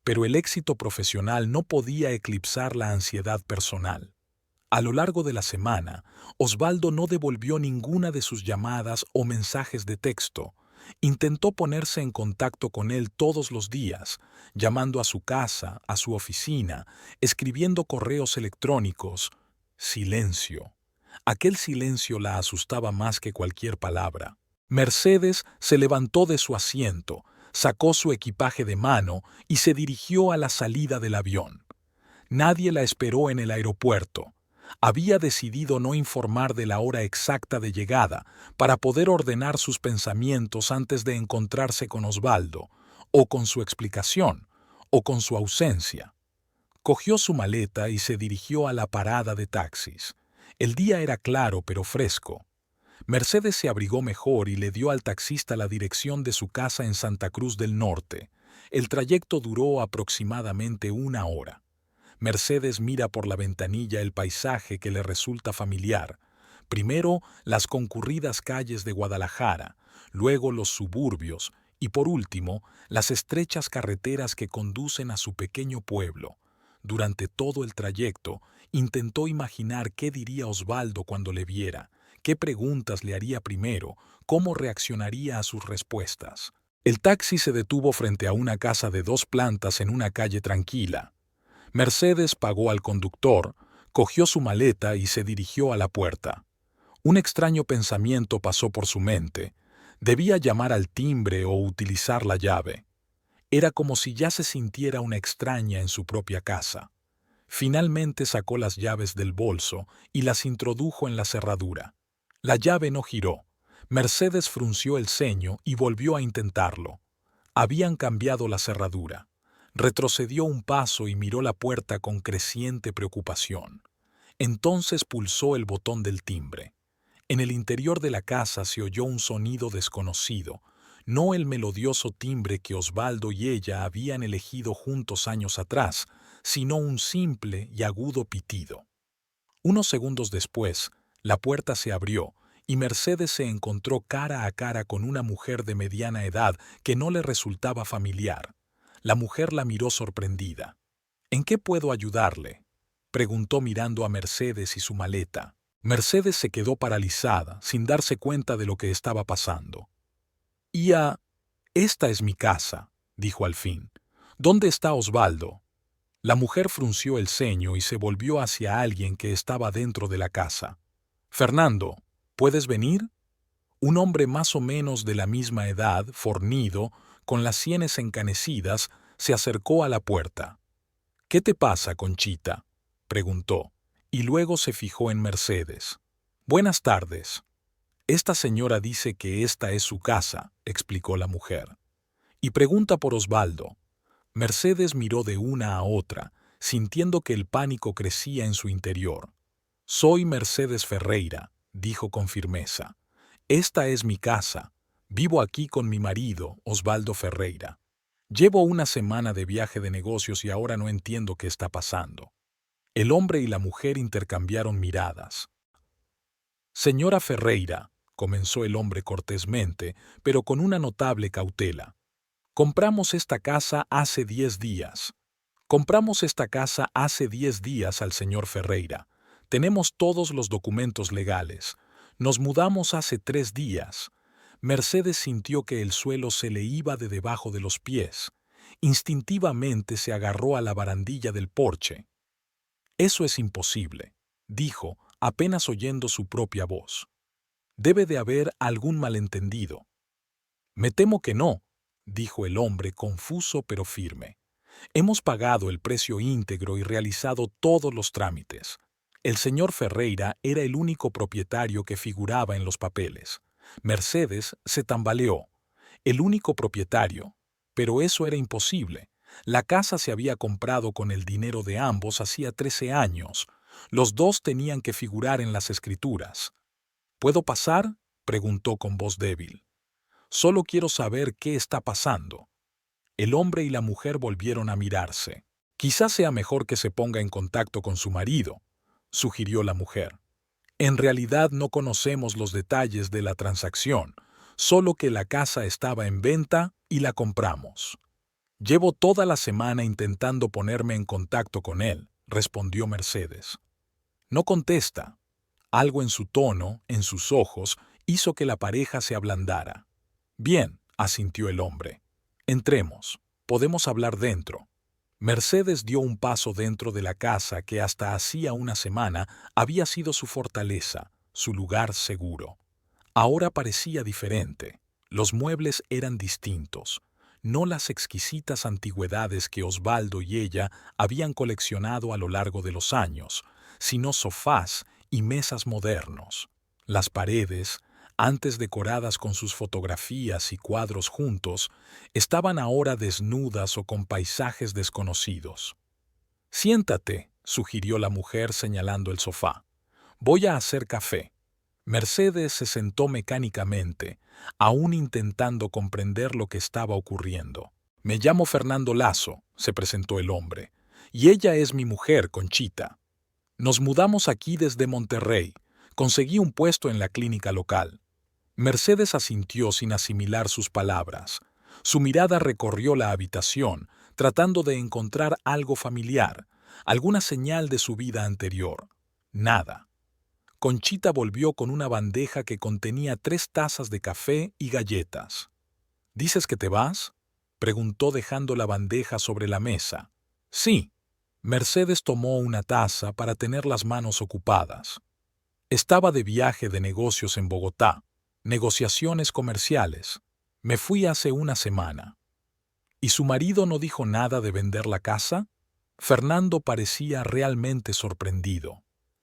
Pero el éxito profesional no podía eclipsar la ansiedad personal. A lo largo de la semana, Osvaldo no devolvió ninguna de sus llamadas o mensajes de texto. Intentó ponerse en contacto con él todos los días, llamando a su casa, a su oficina, escribiendo correos electrónicos. Silencio. Aquel silencio la asustaba más que cualquier palabra. Mercedes se levantó de su asiento, sacó su equipaje de mano y se dirigió a la salida del avión. Nadie la esperó en el aeropuerto. Había decidido no informar de la hora exacta de llegada para poder ordenar sus pensamientos antes de encontrarse con Osvaldo, o con su explicación, o con su ausencia. Cogió su maleta y se dirigió a la parada de taxis. El día era claro pero fresco. Mercedes se abrigó mejor y le dio al taxista la dirección de su casa en Santa Cruz del Norte. El trayecto duró aproximadamente 1 hora. Mercedes mira por la ventanilla el paisaje que le resulta familiar. Primero las concurridas calles de Guadalajara, luego los suburbios y por último las estrechas carreteras que conducen a su pequeño pueblo. Durante todo el trayecto intentó imaginar qué diría Osvaldo cuando le viera, qué preguntas le haría primero, cómo reaccionaría a sus respuestas. El taxi se detuvo frente a una casa de 2 plantas en una calle tranquila. Mercedes pagó al conductor, cogió su maleta y se dirigió a la puerta. Un extraño pensamiento pasó por su mente. Debía llamar al timbre o utilizar la llave. Era como si ya se sintiera una extraña en su propia casa. Finalmente sacó las llaves del bolso y las introdujo en la cerradura. La llave no giró. Mercedes frunció el ceño y volvió a intentarlo. Habían cambiado la cerradura. Retrocedió un paso y miró la puerta con creciente preocupación. Entonces pulsó el botón del timbre. En el interior de la casa se oyó un sonido desconocido, no el melodioso timbre que Osvaldo y ella habían elegido juntos años atrás, sino un simple y agudo pitido. Unos segundos después, la puerta se abrió y Mercedes se encontró cara a cara con una mujer de mediana edad que no le resultaba familiar. La mujer la miró sorprendida. «¿En qué puedo ayudarle?», preguntó mirando a Mercedes y su maleta. Mercedes se quedó paralizada, sin darse cuenta de lo que estaba pasando. «Esta es mi casa», dijo al fin. «¿Dónde está Osvaldo?». La mujer frunció el ceño y se volvió hacia alguien que estaba dentro de la casa. «Fernando, ¿puedes venir?». Un hombre más o menos de la misma edad, fornido, con las sienes encanecidas, se acercó a la puerta. «¿Qué te pasa, Conchita?», preguntó, y luego se fijó en Mercedes. «Buenas tardes. Esta señora dice que esta es su casa», explicó la mujer. «Y pregunta por Osvaldo». Mercedes miró de una a otra, sintiendo que el pánico crecía en su interior. «Soy Mercedes Ferreira», dijo con firmeza. «Esta es mi casa. Vivo aquí con mi marido, Osvaldo Ferreira. Llevo una semana de viaje de negocios y ahora no entiendo qué está pasando». El hombre y la mujer intercambiaron miradas. «Señora Ferreira», comenzó el hombre cortésmente, pero con una notable cautela. «Compramos esta casa hace 10 días. Compramos esta casa hace 10 días al señor Ferreira. Tenemos todos los documentos legales. Nos mudamos hace 3 días. Mercedes sintió que el suelo se le iba de debajo de los pies. Instintivamente se agarró a la barandilla del porche. Eso es imposible, dijo, apenas oyendo su propia voz. Debe de haber algún malentendido. Me temo que no, dijo el hombre confuso pero firme. Hemos pagado el precio íntegro y realizado todos los trámites. El señor Ferreira era el único propietario que figuraba en los papeles. Mercedes se tambaleó. El único propietario. Pero eso era imposible. La casa se había comprado con el dinero de ambos hacía 13 años. Los dos tenían que figurar en las escrituras. ¿Puedo pasar?, preguntó con voz débil. Solo quiero saber qué está pasando. El hombre y la mujer volvieron a mirarse. Quizás sea mejor que se ponga en contacto con su marido, sugirió la mujer. En realidad no conocemos los detalles de la transacción, solo que la casa estaba en venta y la compramos. Llevo toda la semana intentando ponerme en contacto con él, respondió Mercedes. No contesta. Algo en su tono, en sus ojos, hizo que la pareja se ablandara. Bien, asintió el hombre. Entremos. Podemos hablar dentro. Mercedes dio un paso dentro de la casa que hasta hacía una semana había sido su fortaleza, su lugar seguro. Ahora parecía diferente. Los muebles eran distintos. No las exquisitas antigüedades que Osvaldo y ella habían coleccionado a lo largo de los años, sino sofás y mesas modernos. Las paredes, antes decoradas con sus fotografías y cuadros juntos, estaban ahora desnudas o con paisajes desconocidos. Siéntate, sugirió la mujer señalando el sofá. Voy a hacer café. Mercedes se sentó mecánicamente, aún intentando comprender lo que estaba ocurriendo. Me llamo Fernando Lasso, se presentó el hombre, y ella es mi mujer, Conchita. Nos mudamos aquí desde Monterrey. Conseguí un puesto en la clínica local. Mercedes asintió sin asimilar sus palabras. Su mirada recorrió la habitación, tratando de encontrar algo familiar, alguna señal de su vida anterior. Nada. Conchita volvió con una bandeja que contenía 3 tazas de café y galletas. ¿Dices que te vas?, preguntó dejando la bandeja sobre la mesa. Sí. Mercedes tomó una taza para tener las manos ocupadas. Estaba de viaje de negocios en Bogotá. Negociaciones comerciales. Me fui hace una semana. ¿Y su marido no dijo nada de vender la casa? Fernando parecía realmente sorprendido.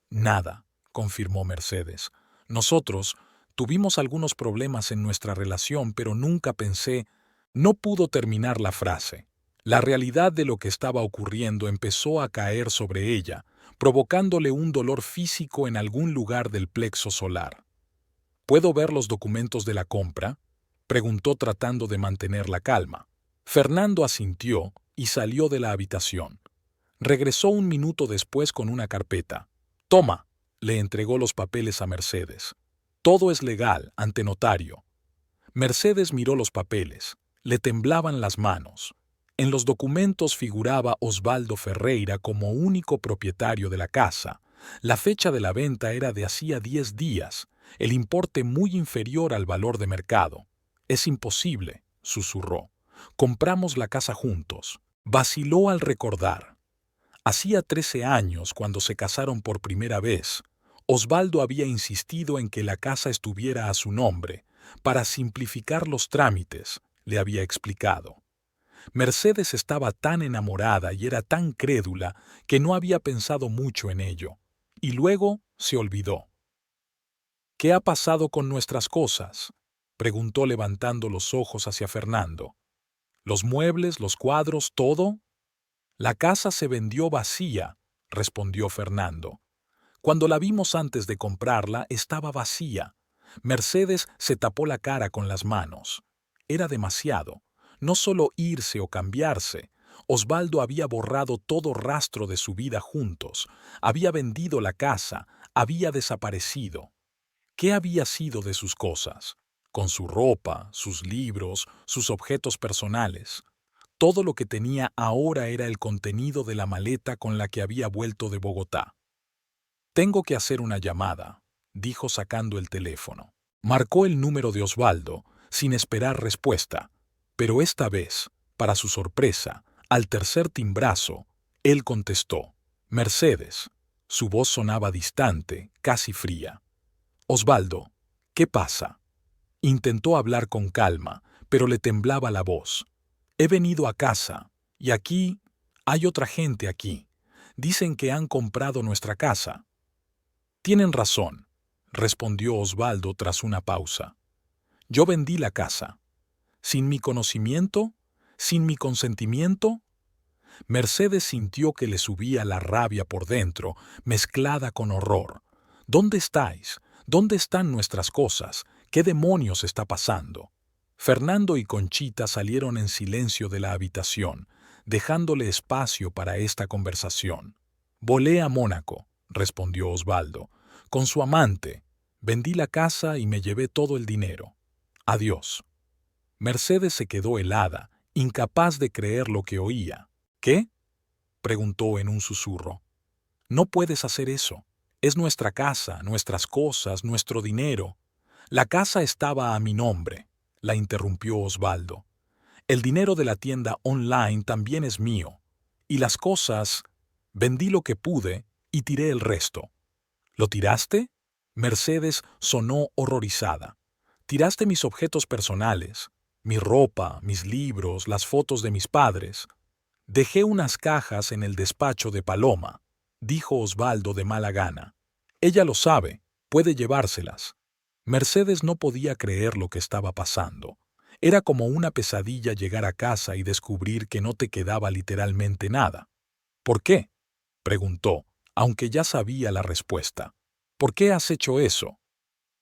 Nada, confirmó Mercedes. Nosotros tuvimos algunos problemas en nuestra relación, pero nunca pensé... No pudo terminar la frase. La realidad de lo que estaba ocurriendo empezó a caer sobre ella, provocándole un dolor físico en algún lugar del plexo solar. ¿Puedo ver los documentos de la compra?, preguntó tratando de mantener la calma. Fernando asintió y salió de la habitación. Regresó un minuto después con una carpeta. «Toma», le entregó los papeles a Mercedes. «Todo es legal, ante notario». Mercedes miró los papeles. Le temblaban las manos. En los documentos figuraba Osvaldo Ferreira como único propietario de la casa. La fecha de la venta era de hacía 10 días, el importe muy inferior al valor de mercado. «Es imposible», susurró. «Compramos la casa juntos». Vaciló al recordar. Hacía 13 años, cuando se casaron por primera vez, Osvaldo había insistido en que la casa estuviera a su nombre. Para simplificar los trámites, le había explicado. Mercedes estaba tan enamorada y era tan crédula que no había pensado mucho en ello. Y luego se olvidó. «¿Qué ha pasado con nuestras cosas?», preguntó levantando los ojos hacia Fernando. «¿Los muebles, los cuadros, todo?» «La casa se vendió vacía», respondió Fernando. «Cuando la vimos antes de comprarla, estaba vacía». Mercedes se tapó la cara con las manos. Era demasiado. No solo irse o cambiarse. Osvaldo había borrado todo rastro de su vida juntos. Había vendido la casa. Había desaparecido. ¿Qué había sido de sus cosas? Con su ropa, sus libros, sus objetos personales. Todo lo que tenía ahora era el contenido de la maleta con la que había vuelto de Bogotá. «Tengo que hacer una llamada», dijo sacando el teléfono. Marcó el número de Osvaldo, sin esperar respuesta, pero esta vez, para su sorpresa, al tercer timbrazo, él contestó. Mercedes. Su voz sonaba distante, casi fría. Osvaldo, ¿qué pasa? Intentó hablar con calma, pero le temblaba la voz. He venido a casa, y aquí hay otra gente aquí. Dicen que han comprado nuestra casa. Tienen razón, respondió Osvaldo tras una pausa. Yo vendí la casa. ¿Sin mi conocimiento? ¿Sin mi consentimiento? Mercedes sintió que le subía la rabia por dentro, mezclada con horror. ¿Dónde estáis? ¿Dónde están nuestras cosas? ¿Qué demonios está pasando? Fernando y Conchita salieron en silencio de la habitación, dejándole espacio para esta conversación. Volé a Mónaco, respondió Osvaldo, con su amante. Vendí la casa y me llevé todo el dinero. Adiós. Mercedes se quedó helada, incapaz de creer lo que oía. ¿Qué? Preguntó en un susurro. No puedes hacer eso. Es nuestra casa, nuestras cosas, nuestro dinero. La casa estaba a mi nombre, la interrumpió Osvaldo. El dinero de la tienda online también es mío. Y las cosas, vendí lo que pude y tiré el resto. ¿Lo tiraste? Mercedes sonó horrorizada. Tiraste mis objetos personales, mi ropa, mis libros, las fotos de mis padres. Dejé unas cajas en el despacho de Paloma, dijo Osvaldo de mala gana. Ella lo sabe, puede llevárselas. Mercedes no podía creer lo que estaba pasando. Era como una pesadilla llegar a casa y descubrir que no te quedaba literalmente nada. ¿Por qué? Preguntó, aunque ya sabía la respuesta. ¿Por qué has hecho eso?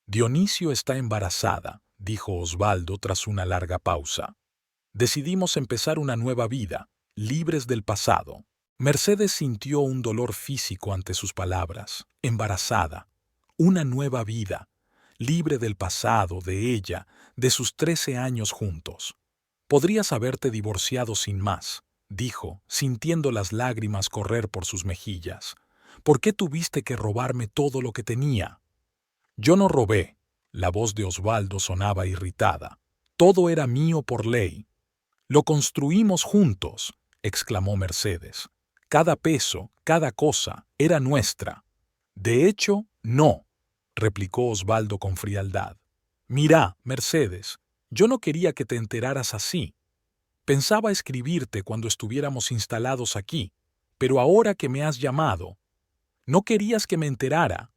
Dionisio está embarazada, dijo Osvaldo tras una larga pausa. Decidimos empezar una nueva vida, libres del pasado. Mercedes sintió un dolor físico ante sus palabras. Embarazada. Una nueva vida, libre del pasado, de ella, de sus 13 años juntos. Podrías haberte divorciado sin más, dijo, sintiendo las lágrimas correr por sus mejillas. ¿Por qué tuviste que robarme todo lo que tenía? Yo no robé. La voz de Osvaldo sonaba irritada. Todo era mío por ley. Lo construimos juntos, exclamó Mercedes. Cada peso, cada cosa, era nuestra. De hecho, no, replicó Osvaldo con frialdad. Mira, Mercedes, yo no quería que te enteraras así. Pensaba escribirte cuando estuviéramos instalados aquí, pero ahora que me has llamado, no querías que me enterara.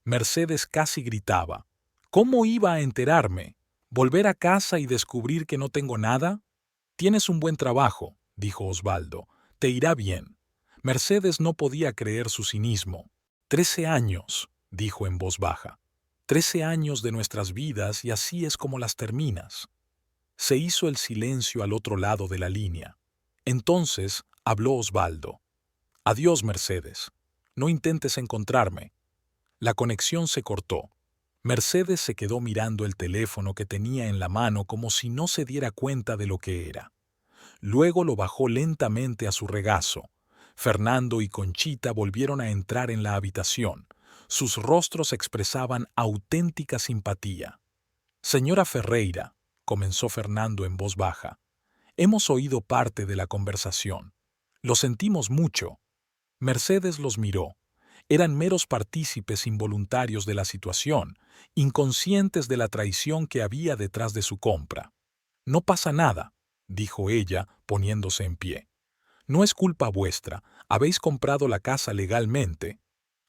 Mercedes casi gritaba. ¿Cómo iba a enterarme? ¿Volver a casa y descubrir que no tengo nada? Tienes un buen trabajo, dijo Osvaldo. Te irá bien. Mercedes no podía creer su cinismo. 13 años, dijo en voz baja. 13 años de nuestras vidas y así es como las terminas. Se hizo el silencio al otro lado de la línea. Entonces habló Osvaldo. Adiós, Mercedes. No intentes encontrarme. La conexión se cortó. Mercedes se quedó mirando el teléfono que tenía en la mano como si no se diera cuenta de lo que era. Luego lo bajó lentamente a su regazo. Fernando y Conchita volvieron a entrar en la habitación. Sus rostros expresaban auténtica simpatía. Señora Ferreira, comenzó Fernando en voz baja, hemos oído parte de la conversación. Lo sentimos mucho. Mercedes los miró. Eran meros partícipes involuntarios de la situación, inconscientes de la traición que había detrás de su compra. No pasa nada, dijo ella, poniéndose en pie. No es culpa vuestra, habéis comprado la casa legalmente.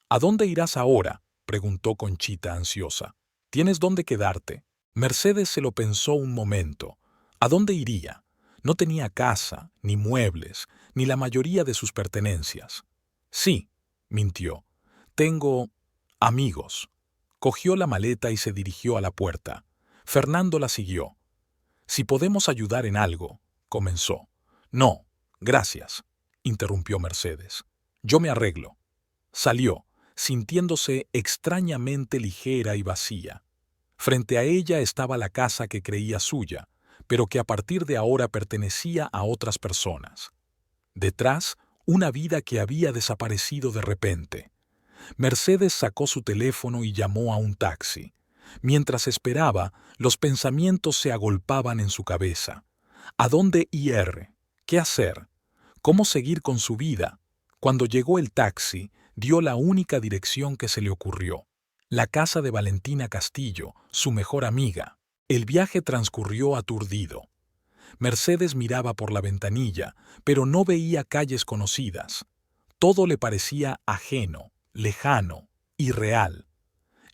¿A dónde irás ahora? Preguntó Conchita ansiosa. ¿Tienes dónde quedarte? Mercedes se lo pensó un momento. ¿A dónde iría? No tenía casa, ni muebles, ni la mayoría de sus pertenencias. Sí, mintió. Tengo amigos. Cogió la maleta y se dirigió a la puerta. Fernando la siguió. Si podemos ayudar en algo, comenzó. No, gracias, interrumpió Mercedes. Yo me arreglo. Salió, sintiéndose extrañamente ligera y vacía. Frente a ella estaba la casa que creía suya, pero que a partir de ahora pertenecía a otras personas. Detrás, una vida que había desaparecido de repente. Mercedes sacó su teléfono y llamó a un taxi. Mientras esperaba, los pensamientos se agolpaban en su cabeza. ¿A dónde ir? ¿Qué hacer? ¿Cómo seguir con su vida? Cuando llegó el taxi, dio la única dirección que se le ocurrió: la casa de Valentina Castillo, su mejor amiga. El viaje transcurrió aturdido. Mercedes miraba por la ventanilla, pero no veía calles conocidas. Todo le parecía ajeno, lejano, irreal.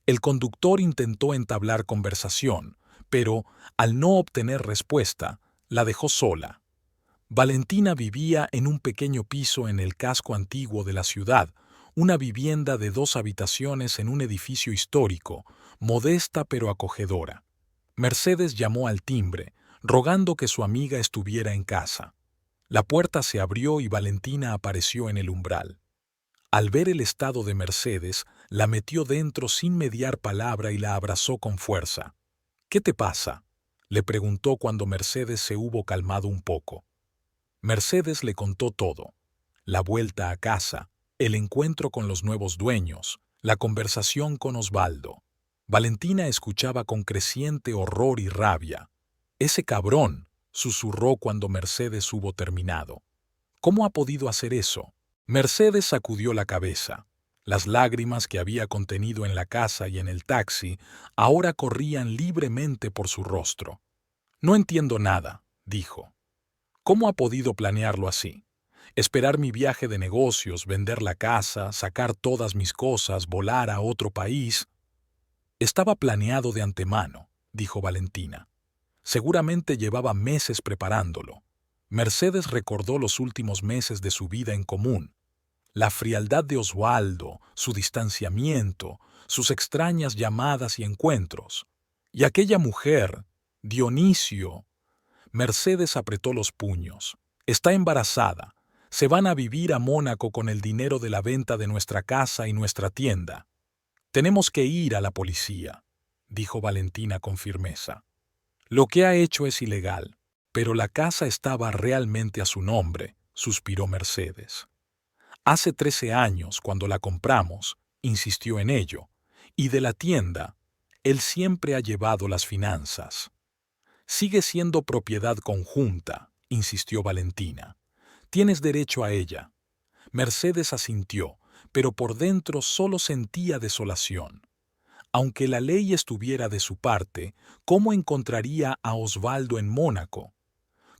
El conductor intentó entablar conversación, pero, al no obtener respuesta, la dejó sola. Valentina vivía en un pequeño piso en el casco antiguo de la ciudad, una vivienda de 2 habitaciones en un edificio histórico, modesta pero acogedora. Mercedes llamó al timbre, rogando que su amiga estuviera en casa. La puerta se abrió y Valentina apareció en el umbral. Al ver el estado de Mercedes, la metió dentro sin mediar palabra y la abrazó con fuerza. «¿Qué te pasa?», le preguntó cuando Mercedes se hubo calmado un poco. Mercedes le contó todo: la vuelta a casa, el encuentro con los nuevos dueños, la conversación con Osvaldo. Valentina escuchaba con creciente horror y rabia. «Ese cabrón», susurró cuando Mercedes hubo terminado. «¿Cómo ha podido hacer eso?». Mercedes sacudió la cabeza. Las lágrimas que había contenido en la casa y en el taxi ahora corrían libremente por su rostro. «No entiendo nada», dijo. «¿Cómo ha podido planearlo así? Esperar mi viaje de negocios, vender la casa, sacar todas mis cosas, volar a otro país». «Estaba planeado de antemano», dijo Valentina. «Seguramente llevaba meses preparándolo». Mercedes recordó los últimos meses de su vida en común. La frialdad de Osvaldo, su distanciamiento, sus extrañas llamadas y encuentros. Y aquella mujer, Dionisio. Mercedes apretó los puños. «Está embarazada. Se van a vivir a Mónaco con el dinero de la venta de nuestra casa y nuestra tienda. Tenemos que ir a la policía», dijo Valentina con firmeza. «Lo que ha hecho es ilegal, pero la casa estaba realmente a su nombre», suspiró Mercedes. «Hace 13 años, cuando la compramos», insistió en ello, «y de la tienda, él siempre ha llevado las finanzas». «Sigue siendo propiedad conjunta», insistió Valentina. «Tienes derecho a ella». Mercedes asintió, pero por dentro solo sentía desolación. Aunque la ley estuviera de su parte, ¿cómo encontraría a Osvaldo en Mónaco?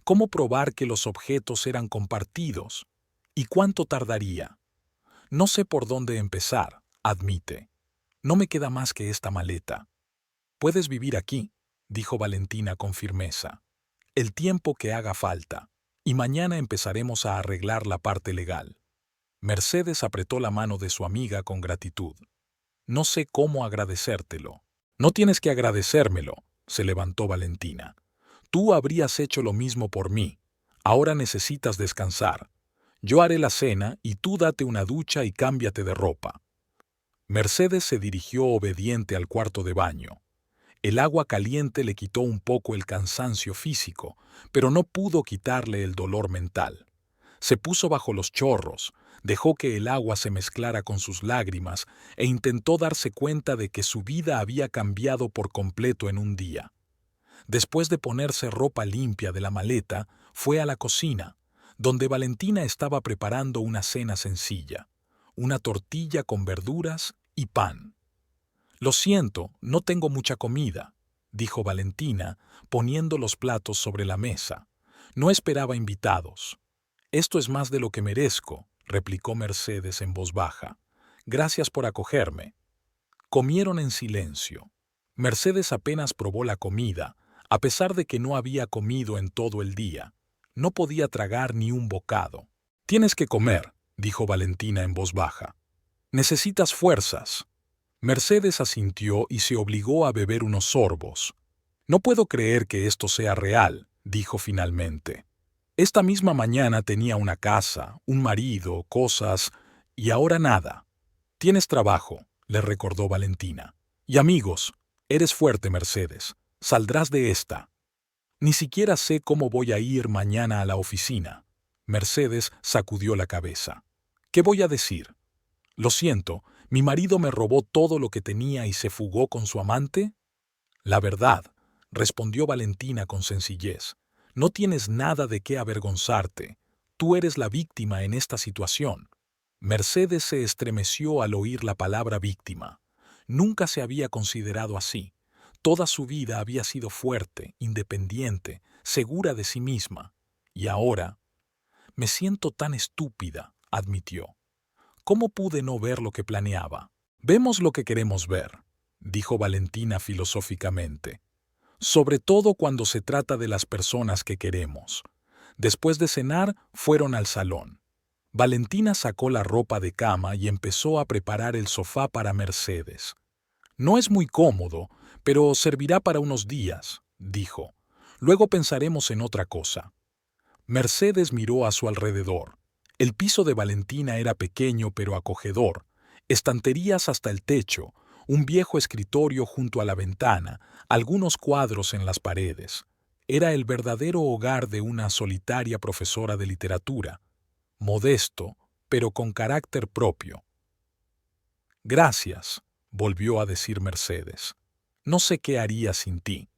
¿Cómo probar que los objetos eran compartidos? ¿Y cuánto tardaría? «No sé por dónde empezar», admite. «No me queda más que esta maleta». «Puedes vivir aquí», dijo Valentina con firmeza. «El tiempo que haga falta, y mañana empezaremos a arreglar la parte legal». Mercedes apretó la mano de su amiga con gratitud. «No sé cómo agradecértelo». «No tienes que agradecérmelo», se levantó Valentina. «Tú habrías hecho lo mismo por mí. Ahora necesitas descansar. Yo haré la cena y tú date una ducha y cámbiate de ropa». Mercedes se dirigió obediente al cuarto de baño. El agua caliente le quitó un poco el cansancio físico, pero no pudo quitarle el dolor mental. Se puso bajo los chorros, dejó que el agua se mezclara con sus lágrimas e intentó darse cuenta de que su vida había cambiado por completo en un día. Después de ponerse ropa limpia de la maleta, fue a la cocina, donde Valentina estaba preparando una cena sencilla: una tortilla con verduras y pan. «Lo siento, no tengo mucha comida», dijo Valentina, poniendo los platos sobre la mesa. «No esperaba invitados». «Esto es más de lo que merezco», replicó Mercedes en voz baja. «Gracias por acogerme». Comieron en silencio. Mercedes apenas probó la comida, a pesar de que no había comido en todo el día. No podía tragar ni un bocado. «Tienes que comer», dijo Valentina en voz baja. «Necesitas fuerzas». Mercedes asintió y se obligó a beber unos sorbos. «No puedo creer que esto sea real», dijo finalmente. «Esta misma mañana tenía una casa, un marido, cosas, y ahora nada». «Tienes trabajo», le recordó Valentina. «Y amigos. Eres fuerte, Mercedes. Saldrás de esta». «Ni siquiera sé cómo voy a ir mañana a la oficina». Mercedes sacudió la cabeza. «¿Qué voy a decir?». Lo siento, ¿mi marido me robó todo lo que tenía y se fugó con su amante? La verdad, respondió Valentina con sencillez. No tienes nada de qué avergonzarte. Tú eres la víctima en esta situación. Mercedes se estremeció al oír la palabra víctima. Nunca se había considerado así. Toda su vida había sido fuerte, independiente, segura de sí misma. Y ahora, me siento tan estúpida, admitió. ¿Cómo pude no ver lo que planeaba? Vemos lo que queremos ver, dijo Valentina filosóficamente. Sobre todo cuando se trata de las personas que queremos. Después de cenar, fueron al salón. Valentina sacó la ropa de cama y empezó a preparar el sofá para Mercedes. No es muy cómodo, pero servirá para unos días, dijo. Luego pensaremos en otra cosa. Mercedes miró a su alrededor. El piso de Valentina era pequeño pero acogedor, estanterías hasta el techo, un viejo escritorio junto a la ventana, algunos cuadros en las paredes. Era el verdadero hogar de una solitaria profesora de literatura, modesto, pero con carácter propio. Gracias, volvió a decir Mercedes. No sé qué haría sin ti.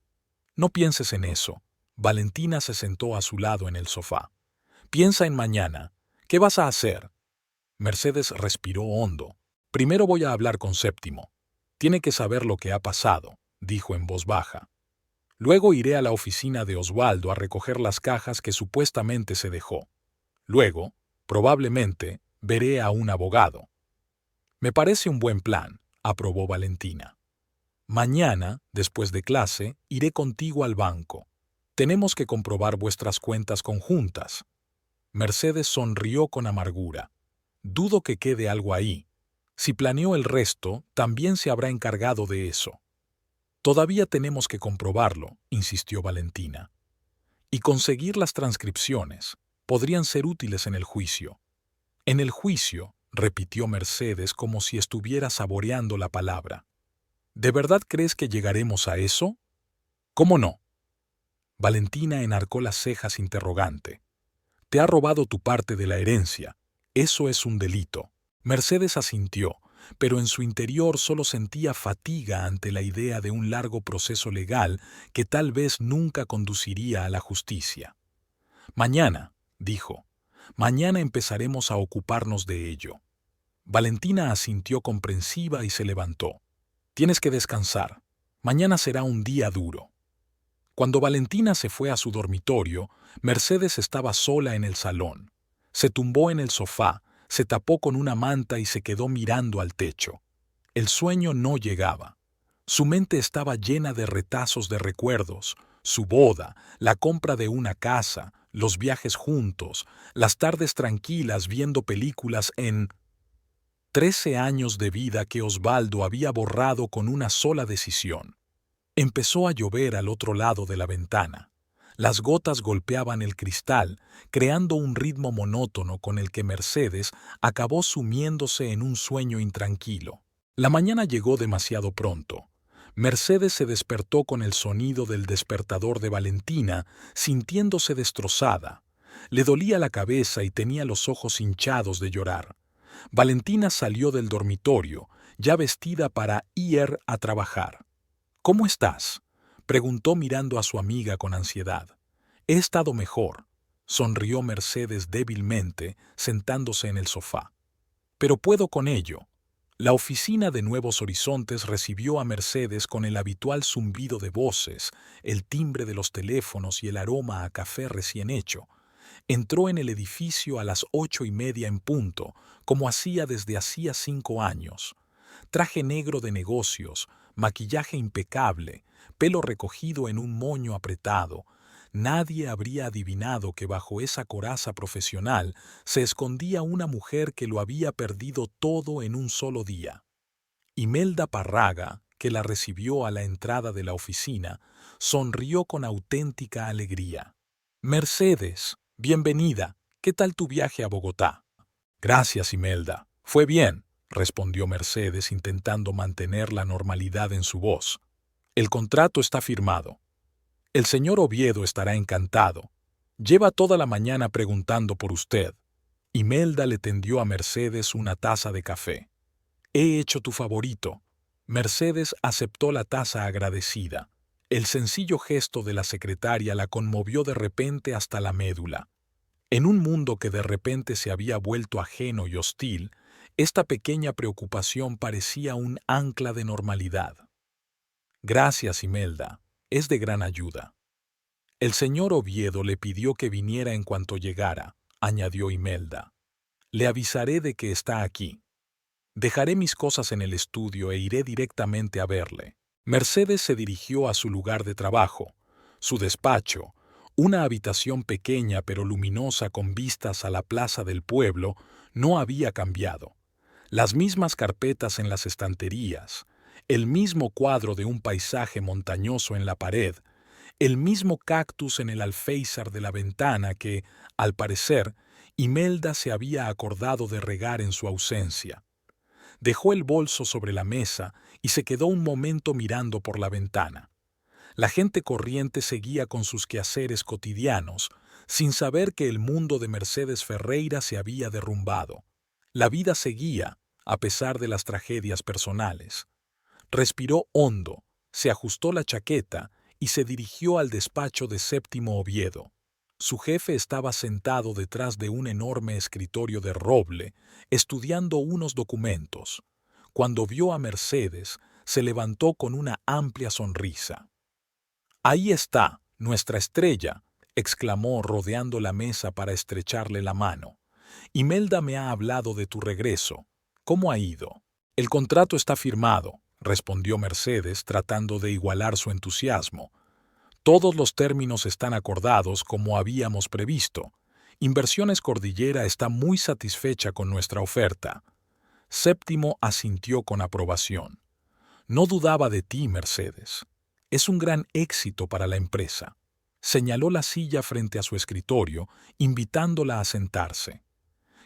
No pienses en eso. Valentina se sentó a su lado en el sofá. Piensa en mañana. ¿Qué vas a hacer? Mercedes respiró hondo. Primero voy a hablar con Séptimo. Tiene que saber lo que ha pasado, dijo en voz baja. Luego iré a la oficina de Osvaldo a recoger las cajas que supuestamente se dejó. Luego, probablemente, veré a un abogado. Me parece un buen plan, aprobó Valentina. Mañana, después de clase, iré contigo al banco. Tenemos que comprobar vuestras cuentas conjuntas. Mercedes sonrió con amargura. Dudo que quede algo ahí. Si planeó el resto, también se habrá encargado de eso. Todavía tenemos que comprobarlo, insistió Valentina. Y conseguir las transcripciones. Podrían ser útiles en el juicio. En el juicio, repitió Mercedes como si estuviera saboreando la palabra. ¿De verdad crees que llegaremos a eso? ¿Cómo no? Valentina enarcó las cejas interrogante. Te ha robado tu parte de la herencia. Eso es un delito. Mercedes asintió, pero en su interior solo sentía fatiga ante la idea de un largo proceso legal que tal vez nunca conduciría a la justicia. Mañana, dijo, mañana empezaremos a ocuparnos de ello. Valentina asintió comprensiva y se levantó. Tienes que descansar. Mañana será un día duro. Cuando Valentina se fue a su dormitorio, Mercedes estaba sola en el salón. Se tumbó en el sofá, se tapó con una manta y se quedó mirando al techo. El sueño no llegaba. Su mente estaba llena de retazos de recuerdos, su boda, la compra de una casa, los viajes juntos, las tardes tranquilas viendo películas en 13 años de vida que Osvaldo había borrado con una sola decisión. Empezó a llover al otro lado de la ventana. Las gotas golpeaban el cristal, creando un ritmo monótono con el que Mercedes acabó sumiéndose en un sueño intranquilo. La mañana llegó demasiado pronto. Mercedes se despertó con el sonido del despertador de Valentina, sintiéndose destrozada. Le dolía la cabeza y tenía los ojos hinchados de llorar. Valentina salió del dormitorio, ya vestida para ir a trabajar. ¿Cómo estás?, preguntó mirando a su amiga con ansiedad. He estado mejor, sonrió Mercedes débilmente, sentándose en el sofá. Pero puedo con ello. La oficina de Nuevos Horizontes recibió a Mercedes con el habitual zumbido de voces, el timbre de los teléfonos y el aroma a café recién hecho. Entró en el edificio a las 8:30 en punto, como hacía desde hacía 5 años. Traje negro de negocios, maquillaje impecable, pelo recogido en un moño apretado. Nadie habría adivinado que bajo esa coraza profesional se escondía una mujer que lo había perdido todo en un solo día. Imelda Parraga, que la recibió a la entrada de la oficina, sonrió con auténtica alegría. Mercedes, bienvenida. ¿Qué tal tu viaje a Bogotá? Gracias, Imelda. Fue bien, respondió Mercedes intentando mantener la normalidad en su voz. El contrato está firmado. El señor Oviedo estará encantado. Lleva toda la mañana preguntando por usted. Imelda le tendió a Mercedes una taza de café. He hecho tu favorito. Mercedes aceptó la taza agradecida. El sencillo gesto de la secretaria la conmovió de repente hasta la médula. En un mundo que de repente se había vuelto ajeno y hostil, esta pequeña preocupación parecía un ancla de normalidad. Gracias, Imelda. Es de gran ayuda. El señor Oviedo le pidió que viniera en cuanto llegara, añadió Imelda. Le avisaré de que está aquí. Dejaré mis cosas en el estudio e iré directamente a verle. Mercedes se dirigió a su lugar de trabajo, su despacho, una habitación pequeña pero luminosa con vistas a la plaza del pueblo, no había cambiado. Las mismas carpetas en las estanterías, el mismo cuadro de un paisaje montañoso en la pared, el mismo cactus en el alféizar de la ventana que, al parecer, Imelda se había acordado de regar en su ausencia. Dejó el bolso sobre la mesa y se quedó un momento mirando por la ventana. La gente corriente seguía con sus quehaceres cotidianos, sin saber que el mundo de Mercedes Ferreira se había derrumbado. La vida seguía, a pesar de las tragedias personales. Respiró hondo, se ajustó la chaqueta y se dirigió al despacho de Séptimo Oviedo. Su jefe estaba sentado detrás de un enorme escritorio de roble, estudiando unos documentos. Cuando vio a Mercedes, se levantó con una amplia sonrisa. «Ahí está, nuestra estrella», exclamó rodeando la mesa para estrecharle la mano. «Imelda me ha hablado de tu regreso. ¿Cómo ha ido?» «El contrato está firmado», respondió Mercedes tratando de igualar su entusiasmo. «Todos los términos están acordados como habíamos previsto. Inversiones Cordillera está muy satisfecha con nuestra oferta». Séptimo asintió con aprobación. «No dudaba de ti, Mercedes. Es un gran éxito para la empresa». Señaló la silla frente a su escritorio, invitándola a sentarse.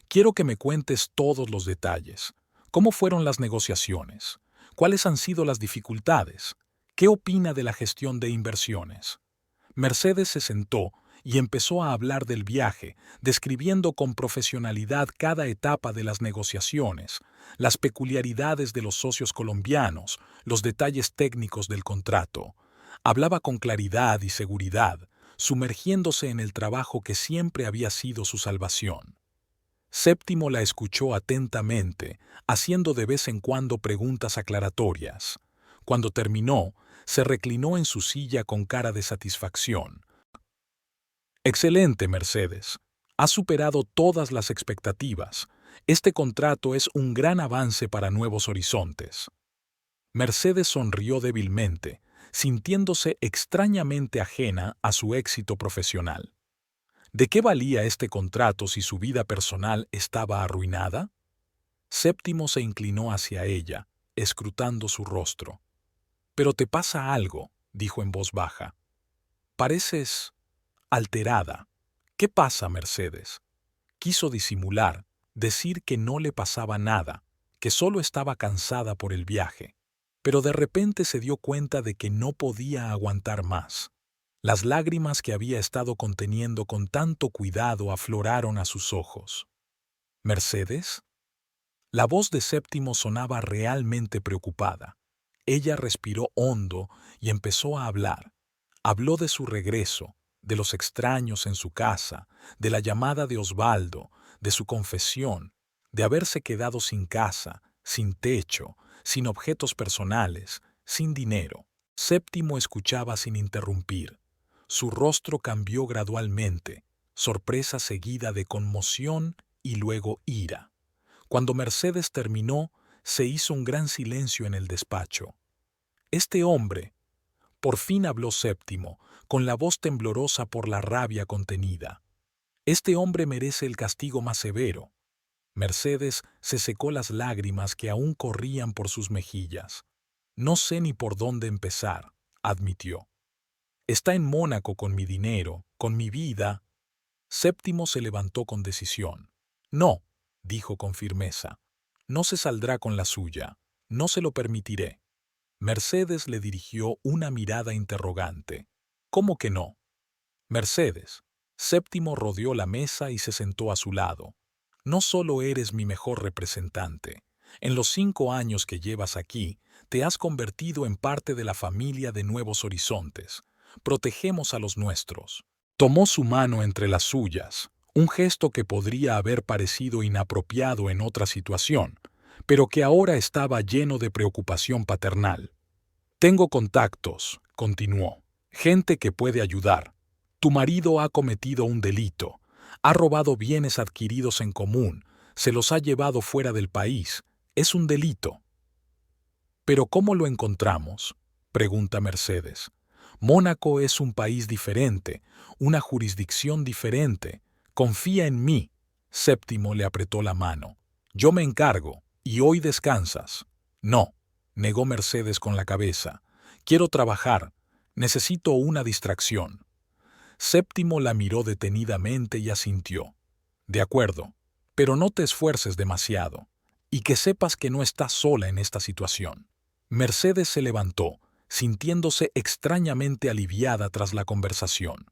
«Quiero que me cuentes todos los detalles. ¿Cómo fueron las negociaciones? ¿Cuáles han sido las dificultades? ¿Qué opina de la gestión de inversiones?» Mercedes se sentó y empezó a hablar del viaje, describiendo con profesionalidad cada etapa de las negociaciones, las peculiaridades de los socios colombianos, los detalles técnicos del contrato. Hablaba con claridad y seguridad, sumergiéndose en el trabajo que siempre había sido su salvación. Séptimo la escuchó atentamente, haciendo de vez en cuando preguntas aclaratorias. Cuando terminó, se reclinó en su silla con cara de satisfacción. «Excelente, Mercedes. Has superado todas las expectativas. Este contrato es un gran avance para nuevos horizontes». Mercedes sonrió débilmente, sintiéndose extrañamente ajena a su éxito profesional. ¿De qué valía este contrato si su vida personal estaba arruinada? Séptimo se inclinó hacia ella, escrutando su rostro. «Pero te pasa algo», dijo en voz baja. «Pareces alterada». «¿Qué pasa, Mercedes?» Quiso disimular, decir que no le pasaba nada, que solo estaba cansada por el viaje, pero de repente se dio cuenta de que no podía aguantar más. Las lágrimas que había estado conteniendo con tanto cuidado afloraron a sus ojos. «¿Mercedes?» La voz de Séptimo sonaba realmente preocupada. Ella respiró hondo y empezó a hablar. Habló de su regreso, de los extraños en su casa, de la llamada de Osvaldo, de su confesión, de haberse quedado sin casa, sin techo, sin objetos personales, sin dinero. Séptimo escuchaba sin interrumpir. Su rostro cambió gradualmente, sorpresa seguida de conmoción y luego ira. Cuando Mercedes terminó, se hizo un gran silencio en el despacho. «Este hombre», por fin habló Séptimo, con la voz temblorosa por la rabia contenida. «Este hombre merece el castigo más severo». Mercedes se secó las lágrimas que aún corrían por sus mejillas. «No sé ni por dónde empezar», admitió. «Está en Mónaco con mi dinero, con mi vida». Séptimo se levantó con decisión. «No», dijo con firmeza. «No se saldrá con la suya. No se lo permitiré». Mercedes le dirigió una mirada interrogante. «¿Cómo que no?» «Mercedes». Séptimo rodeó la mesa y se sentó a su lado. «No solo eres mi mejor representante, En los 5 años que llevas aquí, te has convertido en parte de la familia de Nuevos Horizontes. Protegemos a los nuestros. Tomó su mano entre las suyas, un gesto que podría haber parecido inapropiado en otra situación, pero que ahora estaba lleno de preocupación paternal. Tengo contactos, continuó, gente que puede ayudar. Tu marido ha cometido un delito, ha robado bienes adquiridos en común, se los ha llevado fuera del país. Es un delito. ¿Pero cómo lo encontramos?, pregunta Mercedes. Mónaco es un país diferente, una jurisdicción diferente. Confía en mí. Séptimo le apretó la mano. Yo me encargo, y hoy descansas. No, negó Mercedes con la cabeza. Quiero trabajar. Necesito una distracción. Séptimo la miró detenidamente y asintió. De acuerdo, pero no te esfuerces demasiado. Y que sepas que no estás sola en esta situación. Mercedes se levantó, sintiéndose extrañamente aliviada tras la conversación.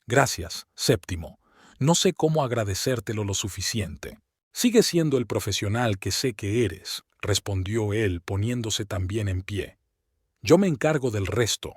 Gracias, Séptimo. No sé cómo agradecértelo lo suficiente. Sigue siendo el profesional que sé que eres, respondió él poniéndose también en pie. Yo me encargo del resto.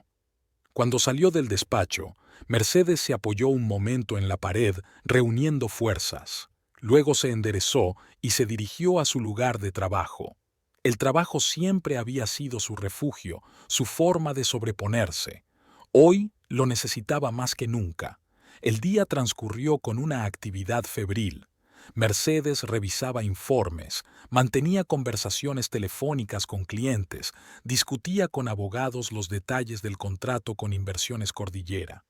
Cuando salió del despacho, Mercedes se apoyó un momento en la pared, reuniendo fuerzas. Luego se enderezó y se dirigió a su lugar de trabajo. El trabajo siempre había sido su refugio, su forma de sobreponerse. Hoy lo necesitaba más que nunca. El día transcurrió con una actividad febril. Mercedes revisaba informes, mantenía conversaciones telefónicas con clientes, discutía con abogados los detalles del contrato con Inversiones Cordillera.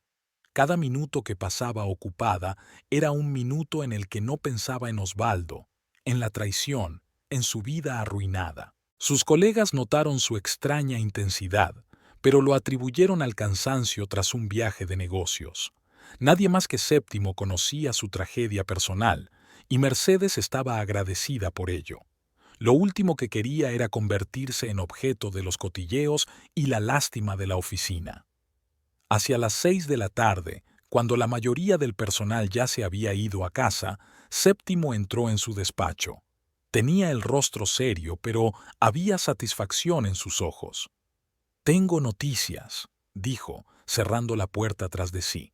Cada minuto que pasaba ocupada era un minuto en el que no pensaba en Osvaldo, en la traición, en su vida arruinada. Sus colegas notaron su extraña intensidad, pero lo atribuyeron al cansancio tras un viaje de negocios. Nadie más que Séptimo conocía su tragedia personal, y Mercedes estaba agradecida por ello. Lo último que quería era convertirse en objeto de los cotilleos y la lástima de la oficina. Hacia las 6 de la tarde, cuando la mayoría del personal ya se había ido a casa, Séptimo entró en su despacho. Tenía el rostro serio, pero había satisfacción en sus ojos. «Tengo noticias», dijo, cerrando la puerta tras de sí.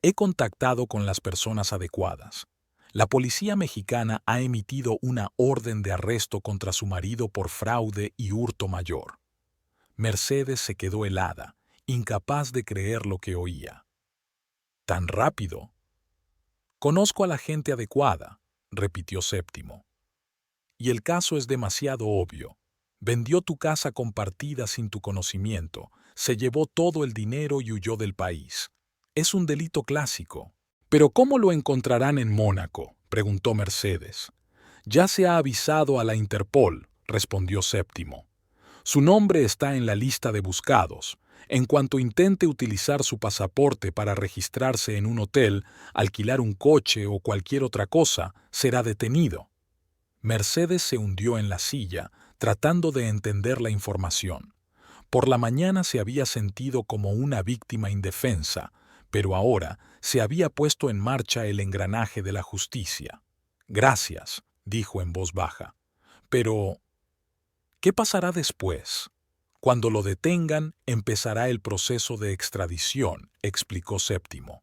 «He contactado con las personas adecuadas. La policía mexicana ha emitido una orden de arresto contra su marido por fraude y hurto mayor». Mercedes se quedó helada, incapaz de creer lo que oía. «¿Tan rápido?» «Conozco a la gente adecuada», repitió Séptimo. «Y el caso es demasiado obvio. Vendió tu casa compartida sin tu conocimiento, se llevó todo el dinero y huyó del país. Es un delito clásico». «¿Pero cómo lo encontrarán en Mónaco?», preguntó Mercedes. «Ya se ha avisado a la Interpol», respondió Séptimo. «Su nombre está en la lista de buscados. En cuanto intente utilizar su pasaporte para registrarse en un hotel, alquilar un coche o cualquier otra cosa, será detenido». Mercedes se hundió en la silla, tratando de entender la información. Por la mañana se había sentido como una víctima indefensa, pero ahora se había puesto en marcha el engranaje de la justicia. «Gracias», dijo en voz baja. «Pero, ¿qué pasará después?» «Cuando lo detengan, empezará el proceso de extradición», explicó Séptimo.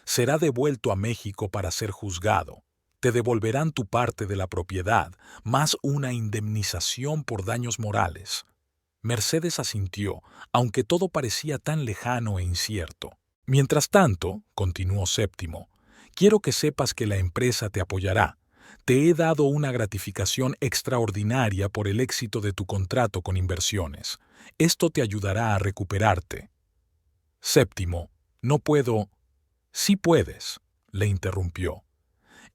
«Será devuelto a México para ser juzgado. Te devolverán tu parte de la propiedad, más una indemnización por daños morales». Mercedes asintió, aunque todo parecía tan lejano e incierto. «Mientras tanto», continuó Séptimo, «quiero que sepas que la empresa te apoyará. Te he dado una gratificación extraordinaria por el éxito de tu contrato con Inversiones. Esto te ayudará a recuperarte». Séptimo, «No puedo». «Sí puedes», le interrumpió.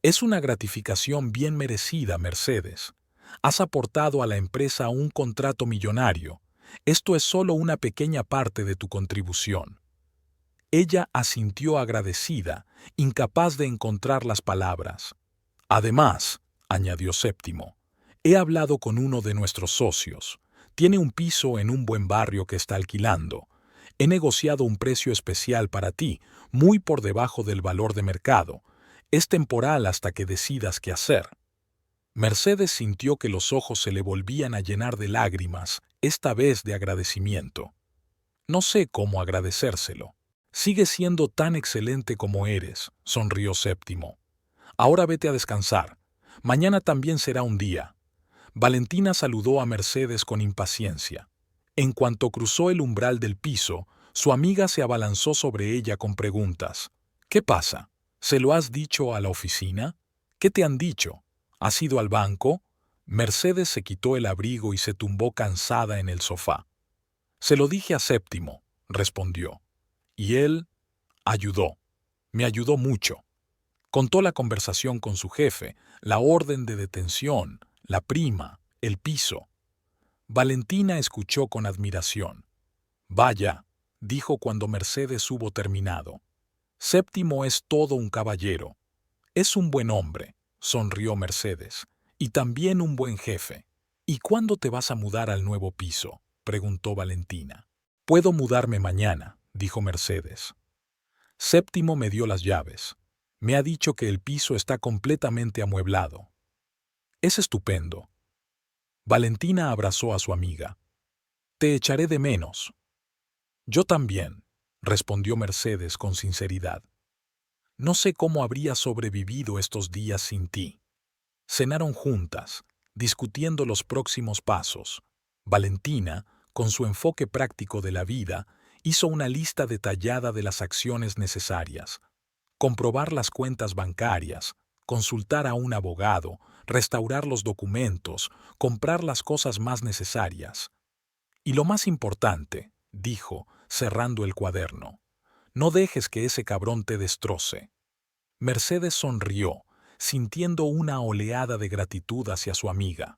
«Es una gratificación bien merecida, Mercedes. Has aportado a la empresa un contrato millonario. Esto es solo una pequeña parte de tu contribución». Ella asintió agradecida, incapaz de encontrar las palabras. «Además», añadió Séptimo, «he hablado con uno de nuestros socios. Tiene un piso en un buen barrio que está alquilando. He negociado un precio especial para ti, muy por debajo del valor de mercado. Es temporal hasta que decidas qué hacer». Mercedes sintió que los ojos se le volvían a llenar de lágrimas, esta vez de agradecimiento. No sé cómo agradecérselo. Sigue siendo tan excelente como eres, sonrió Séptimo. Ahora vete a descansar. Mañana también será un día. Valentina saludó a Mercedes con impaciencia. En cuanto cruzó el umbral del piso, su amiga se abalanzó sobre ella con preguntas. ¿Qué pasa? ¿Se lo has dicho a la oficina? ¿Qué te han dicho? ¿Has ido al banco? Mercedes se quitó el abrigo y se tumbó cansada en el sofá. Se lo dije a Séptimo, respondió. Y él ayudó. Me ayudó mucho. Contó la conversación con su jefe, la orden de detención, la prima, el piso. Valentina escuchó con admiración. Vaya, dijo cuando Mercedes hubo terminado. Séptimo es todo un caballero. Es un buen hombre, sonrió Mercedes, y también un buen jefe. ¿Y cuándo te vas a mudar al nuevo piso?, preguntó Valentina. Puedo mudarme mañana, dijo Mercedes. Séptimo me dio las llaves. Me ha dicho que el piso está completamente amueblado. Es estupendo. Valentina abrazó a su amiga. Te echaré de menos. Yo también, respondió Mercedes con sinceridad. No sé cómo habría sobrevivido estos días sin ti. Cenaron juntas, discutiendo los próximos pasos. Valentina, con su enfoque práctico de la vida, hizo una lista detallada de las acciones necesarias. Comprobar las cuentas bancarias, consultar a un abogado, restaurar los documentos, comprar las cosas más necesarias. Y lo más importante, dijo, cerrando el cuaderno, no dejes que ese cabrón te destroce. Mercedes sonrió, sintiendo una oleada de gratitud hacia su amiga.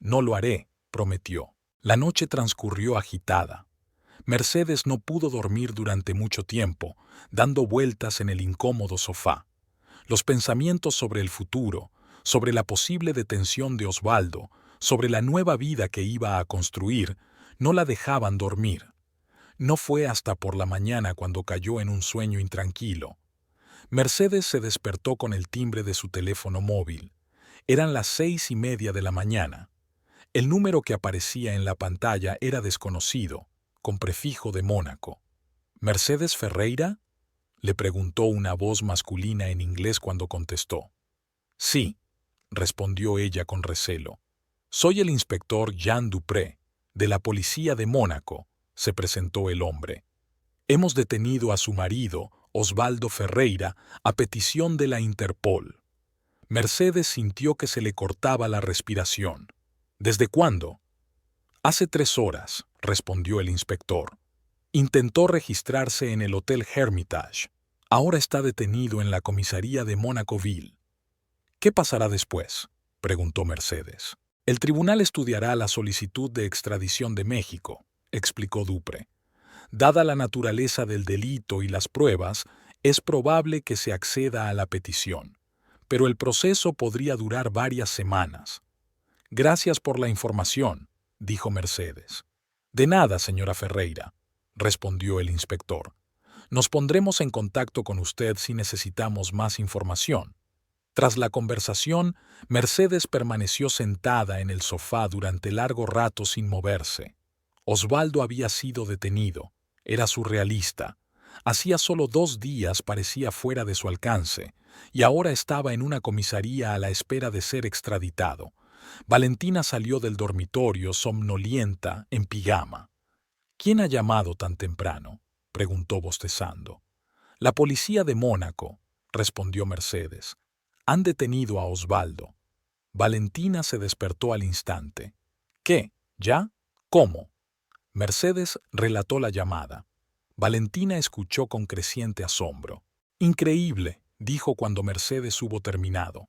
No lo haré, prometió. La noche transcurrió agitada. Mercedes no pudo dormir durante mucho tiempo, dando vueltas en el incómodo sofá. Los pensamientos sobre el futuro, sobre la posible detención de Osvaldo, sobre la nueva vida que iba a construir, no la dejaban dormir. No fue hasta por la mañana cuando cayó en un sueño intranquilo. Mercedes se despertó con el timbre de su teléfono móvil. Eran las 6:30 de la mañana. El número que aparecía en la pantalla era desconocido, con prefijo de Mónaco. ¿Mercedes Ferreira?, le preguntó una voz masculina en inglés cuando contestó. Sí, respondió ella con recelo. Soy el inspector Jean Dupré, de la policía de Mónaco, se presentó el hombre. Hemos detenido a su marido, Osvaldo Ferreira, a petición de la Interpol. Mercedes sintió que se le cortaba la respiración. ¿Desde cuándo? Hace 3 horas, respondió el inspector. Intentó registrarse en el Hotel Hermitage. Ahora está detenido en la comisaría de Mónaco-Ville. ¿Qué pasará después?, preguntó Mercedes. El tribunal estudiará la solicitud de extradición de México, explicó Dupré. Dada la naturaleza del delito y las pruebas, es probable que se acceda a la petición, pero el proceso podría durar varias semanas. Gracias por la información, dijo Mercedes. De nada, señora Ferreira, respondió el inspector. Nos pondremos en contacto con usted si necesitamos más información. Tras la conversación, Mercedes permaneció sentada en el sofá durante largo rato sin moverse. Osvaldo había sido detenido. Era surrealista. Hacía solo 2 días parecía fuera de su alcance, y ahora estaba en una comisaría a la espera de ser extraditado. Valentina salió del dormitorio somnolienta, en pijama. ¿Quién ha llamado tan temprano?, preguntó bostezando. La policía de Mónaco, respondió Mercedes. Han detenido a Osvaldo. Valentina se despertó al instante. ¿Qué? ¿Ya? ¿Cómo? Mercedes relató la llamada. Valentina escuchó con creciente asombro. Increíble, dijo cuando Mercedes hubo terminado.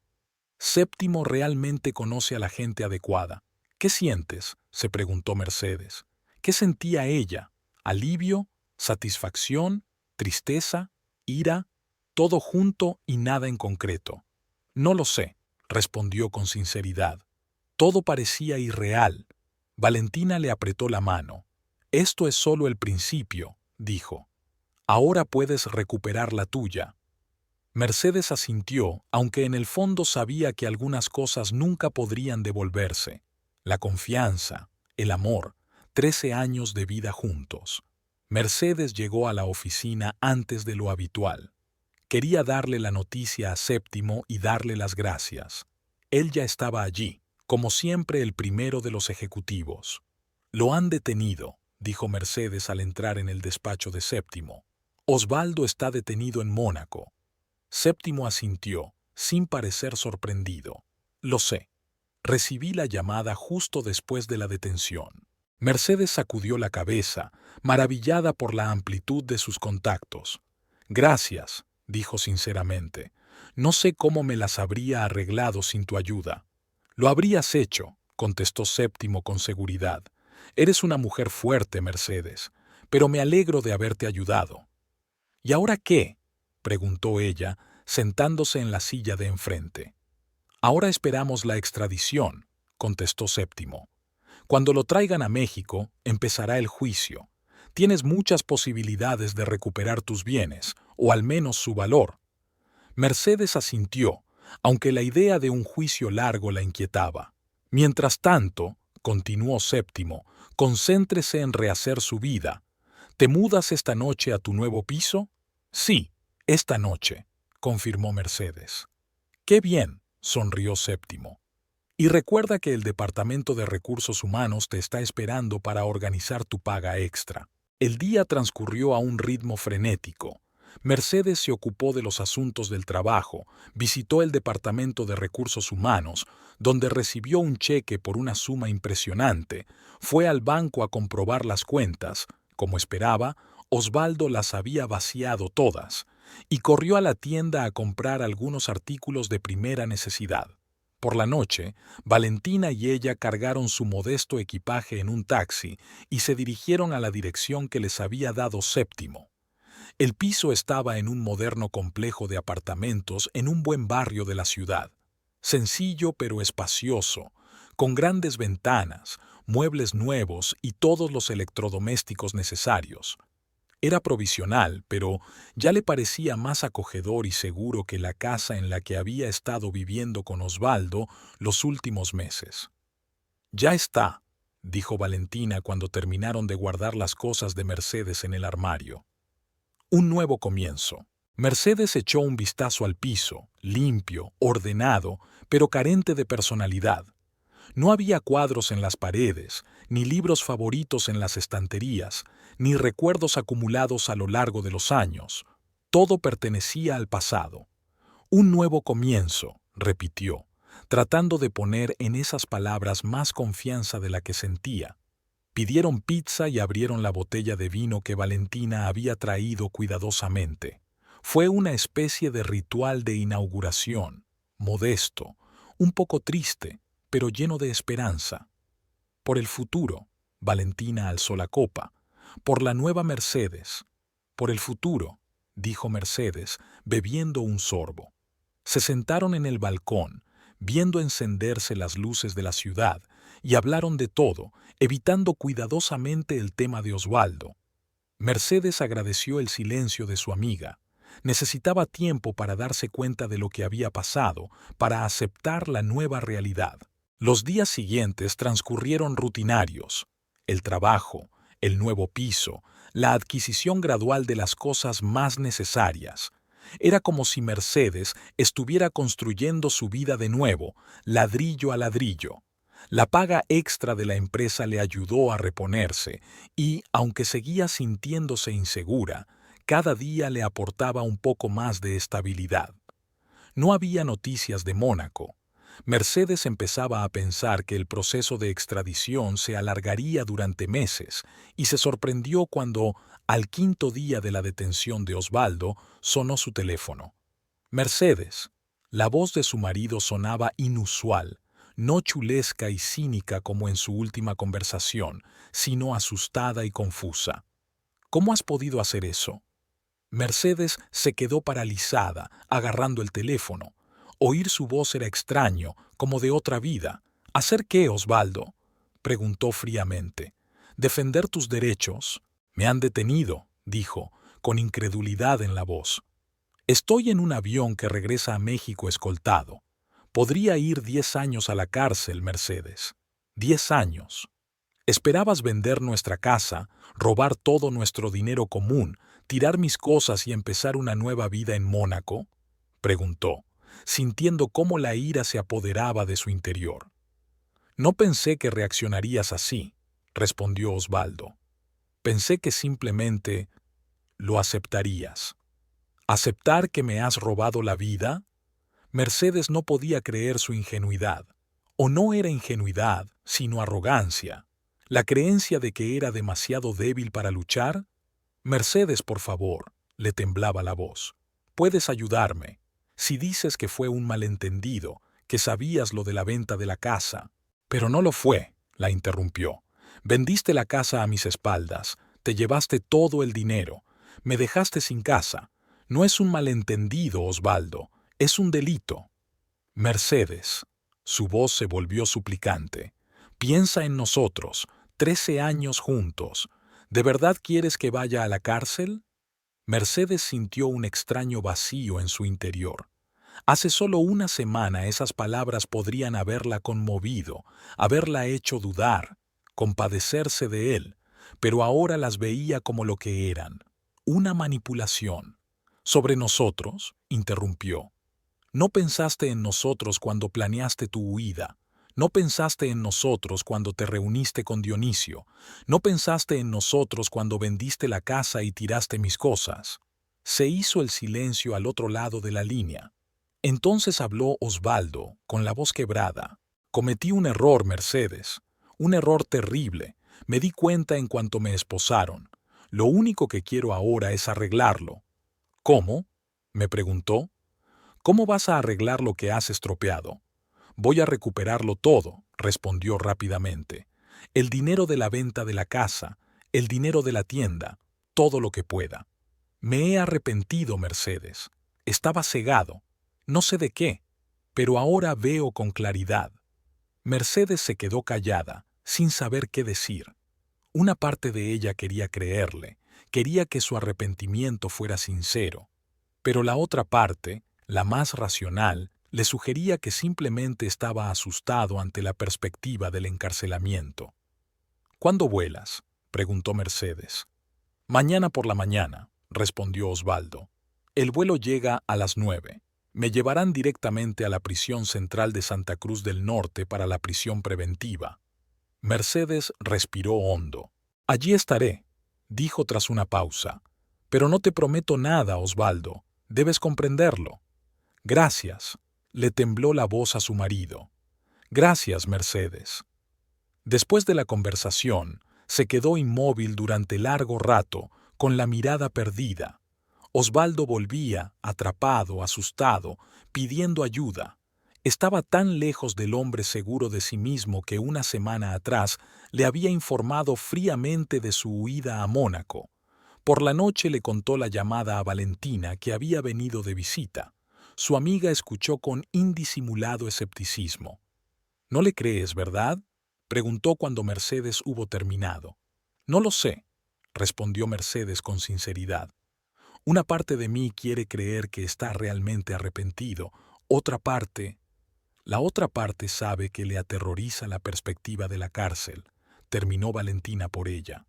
Séptimo realmente conoce a la gente adecuada. ¿Qué sientes?, se preguntó Mercedes. ¿Qué sentía ella? ¿Alivio? ¿Satisfacción? ¿Tristeza? ¿Ira? Todo junto y nada en concreto. No lo sé, respondió con sinceridad. Todo parecía irreal. Valentina le apretó la mano. Esto es solo el principio, dijo. Ahora puedes recuperar la tuya. Mercedes asintió, aunque en el fondo sabía que algunas cosas nunca podrían devolverse. La confianza, el amor, 13 años de vida juntos. Mercedes llegó a la oficina antes de lo habitual. Quería darle la noticia a Séptimo y darle las gracias. Él ya estaba allí, como siempre el primero de los ejecutivos. «Lo han detenido», dijo Mercedes al entrar en el despacho de Séptimo. «Osvaldo está detenido en Mónaco». Séptimo asintió, sin parecer sorprendido. «Lo sé. Recibí la llamada justo después de la detención». Mercedes sacudió la cabeza, maravillada por la amplitud de sus contactos. «Gracias», dijo sinceramente. «No sé cómo me las habría arreglado sin tu ayuda». «Lo habrías hecho», contestó Séptimo con seguridad. «Eres una mujer fuerte, Mercedes, pero me alegro de haberte ayudado». «¿Y ahora qué?», preguntó ella, sentándose en la silla de enfrente. «Ahora esperamos la extradición», contestó Séptimo. «Cuando lo traigan a México, empezará el juicio. Tienes muchas posibilidades de recuperar tus bienes, o al menos su valor». Mercedes asintió, aunque la idea de un juicio largo la inquietaba. «Mientras tanto», continuó Séptimo, «concéntrese en rehacer su vida. ¿Te mudas esta noche a tu nuevo piso?» «Sí, esta noche», confirmó Mercedes. «Qué bien», sonrió Séptimo. «Y recuerda que el Departamento de Recursos Humanos te está esperando para organizar tu paga extra». El día transcurrió a un ritmo frenético. Mercedes se ocupó de los asuntos del trabajo, visitó el Departamento de Recursos Humanos, donde recibió un cheque por una suma impresionante, fue al banco a comprobar las cuentas. Como esperaba, Osvaldo las había vaciado todas, y corrió a la tienda a comprar algunos artículos de primera necesidad. Por la noche, Valentina y ella cargaron su modesto equipaje en un taxi y se dirigieron a la dirección que les había dado Séptimo. El piso estaba en un moderno complejo de apartamentos en un buen barrio de la ciudad. Sencillo pero espacioso, con grandes ventanas, muebles nuevos y todos los electrodomésticos necesarios. Era provisional, pero ya le parecía más acogedor y seguro que la casa en la que había estado viviendo con Osvaldo los últimos meses. «Ya está», dijo Valentina cuando terminaron de guardar las cosas de Mercedes en el armario. Un nuevo comienzo. Mercedes echó un vistazo al piso, limpio, ordenado, pero carente de personalidad. No había cuadros en las paredes, ni libros favoritos en las estanterías, ni recuerdos acumulados a lo largo de los años. Todo pertenecía al pasado. «Un nuevo comienzo», repitió, tratando de poner en esas palabras más confianza de la que sentía. Pidieron pizza y abrieron la botella de vino que Valentina había traído cuidadosamente. Fue una especie de ritual de inauguración, modesto, un poco triste, pero lleno de esperanza. Por el futuro, Valentina alzó la copa. Por la nueva Mercedes. Por el futuro, dijo Mercedes, bebiendo un sorbo. Se sentaron en el balcón, viendo encenderse las luces de la ciudad, y hablaron de todo, evitando cuidadosamente el tema de Osvaldo. Mercedes agradeció el silencio de su amiga. Necesitaba tiempo para darse cuenta de lo que había pasado, para aceptar la nueva realidad. Los días siguientes transcurrieron rutinarios. El trabajo, el nuevo piso, la adquisición gradual de las cosas más necesarias. Era como si Mercedes estuviera construyendo su vida de nuevo, ladrillo a ladrillo. La paga extra de la empresa le ayudó a reponerse y, aunque seguía sintiéndose insegura, cada día le aportaba un poco más de estabilidad. No había noticias de Mónaco. Mercedes empezaba a pensar que el proceso de extradición se alargaría durante meses y se sorprendió cuando, al quinto día de la detención de Osvaldo, sonó su teléfono. «Mercedes». La voz de su marido sonaba inusual, no chulesca y cínica como en su última conversación, sino asustada y confusa. «¿Cómo has podido hacer eso?». Mercedes se quedó paralizada, agarrando el teléfono. Oír su voz era extraño, como de otra vida. «¿Hacer qué, Osvaldo?», preguntó fríamente. «¿Defender tus derechos?». «Me han detenido», dijo, con incredulidad en la voz. Estoy en un avión que regresa a México escoltado. Podría ir 10 años a la cárcel, Mercedes. 10 años. ¿Esperabas vender nuestra casa, robar todo nuestro dinero común, tirar mis cosas y empezar una nueva vida en Mónaco? Preguntó, sintiendo cómo la ira se apoderaba de su interior. No pensé que reaccionarías así, respondió Osvaldo. Pensé que simplemente lo aceptarías. ¿Aceptar que me has robado la vida? Mercedes no podía creer su ingenuidad. O no era ingenuidad, sino arrogancia. ¿La creencia de que era demasiado débil para luchar? Mercedes, por favor, le temblaba la voz. Puedes ayudarme. Si dices que fue un malentendido, que sabías lo de la venta de la casa. Pero no lo fue, la interrumpió. Vendiste la casa a mis espaldas, te llevaste todo el dinero, me dejaste sin casa. No es un malentendido, Osvaldo, es un delito. Mercedes. Su voz se volvió suplicante. Piensa en nosotros, 13 años juntos. ¿De verdad quieres que vaya a la cárcel? Mercedes sintió un extraño vacío en su interior. Hace solo una semana esas palabras podrían haberla conmovido, haberla hecho dudar, compadecerse de él, pero ahora las veía como lo que eran, una manipulación. ¿Sobre nosotros?, interrumpió. No pensaste en nosotros cuando planeaste tu huida. No pensaste en nosotros cuando te reuniste con Dionisio. No pensaste en nosotros cuando vendiste la casa y tiraste mis cosas. Se hizo el silencio al otro lado de la línea. Entonces habló Osvaldo, con la voz quebrada. Cometí un error, Mercedes. Un error terrible. Me di cuenta en cuanto me esposaron. Lo único que quiero ahora es arreglarlo. ¿Cómo?, me preguntó. ¿Cómo vas a arreglar lo que has estropeado? Voy a recuperarlo todo, respondió rápidamente. El dinero de la venta de la casa, el dinero de la tienda, todo lo que pueda. Me he arrepentido, Mercedes. Estaba cegado. No sé de qué, pero ahora veo con claridad. Mercedes se quedó callada, sin saber qué decir. Una parte de ella quería creerle, quería que su arrepentimiento fuera sincero, pero la otra parte, la más racional, le sugería que simplemente estaba asustado ante la perspectiva del encarcelamiento. ¿Cuándo vuelas?, preguntó Mercedes. Mañana por la mañana, respondió Osvaldo. El vuelo llega a las 9. Me llevarán directamente a la prisión central de Santa Cruz del Norte para la prisión preventiva. Mercedes respiró hondo. Allí estaré, dijo tras una pausa. Pero no te prometo nada, Osvaldo. Debes comprenderlo. Gracias, le tembló la voz a su marido. Gracias, Mercedes. Después de la conversación, se quedó inmóvil durante largo rato, con la mirada perdida. Osvaldo volvía, atrapado, asustado, pidiendo ayuda. Estaba tan lejos del hombre seguro de sí mismo que una semana atrás le había informado fríamente de su huida a Mónaco. Por la noche le contó la llamada a Valentina, que había venido de visita. Su amiga escuchó con indisimulado escepticismo. «¿No le crees, verdad?», preguntó cuando Mercedes hubo terminado. «No lo sé», respondió Mercedes con sinceridad. «Una parte de mí quiere creer que está realmente arrepentido, La otra parte sabe que le aterroriza la perspectiva de la cárcel», terminó Valentina por ella.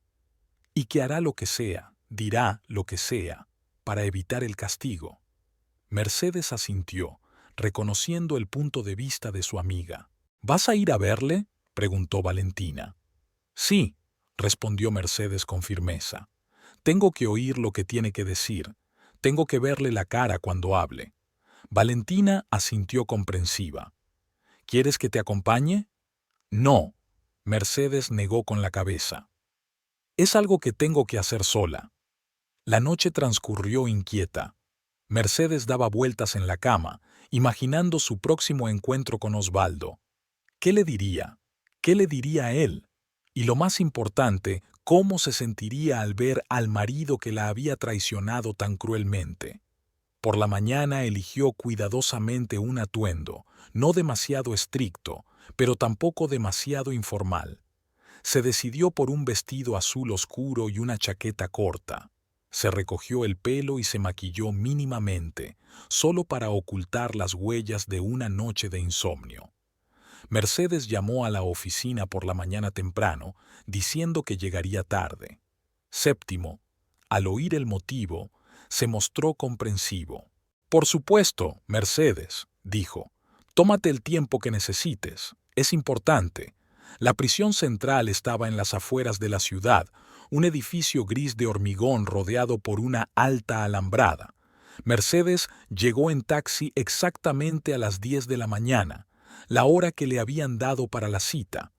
«Y que hará lo que sea, dirá lo que sea, para evitar el castigo». Mercedes asintió, reconociendo el punto de vista de su amiga. «¿Vas a ir a verle?», preguntó Valentina. «Sí», respondió Mercedes con firmeza. «Tengo que oír lo que tiene que decir. Tengo que verle la cara cuando hable». Valentina asintió comprensiva. «¿Quieres que te acompañe?». «No», Mercedes negó con la cabeza. «Es algo que tengo que hacer sola». La noche transcurrió inquieta. Mercedes daba vueltas en la cama, imaginando su próximo encuentro con Osvaldo. ¿Qué le diría? ¿Qué le diría a él? Y lo más importante, ¿cómo se sentiría al ver al marido que la había traicionado tan cruelmente? Por la mañana eligió cuidadosamente un atuendo, no demasiado estricto, pero tampoco demasiado informal. Se decidió por un vestido azul oscuro y una chaqueta corta. Se recogió el pelo y se maquilló mínimamente, solo para ocultar las huellas de una noche de insomnio. Mercedes llamó a la oficina por la mañana temprano, diciendo que llegaría tarde. Séptimo, al oír el motivo, se mostró comprensivo. «Por supuesto, Mercedes», dijo. «Tómate el tiempo que necesites. Es importante». La prisión central estaba en las afueras de la ciudad, un edificio gris de hormigón rodeado por una alta alambrada. Mercedes llegó en taxi exactamente a las 10 de la mañana, la hora que le habían dado para la cita.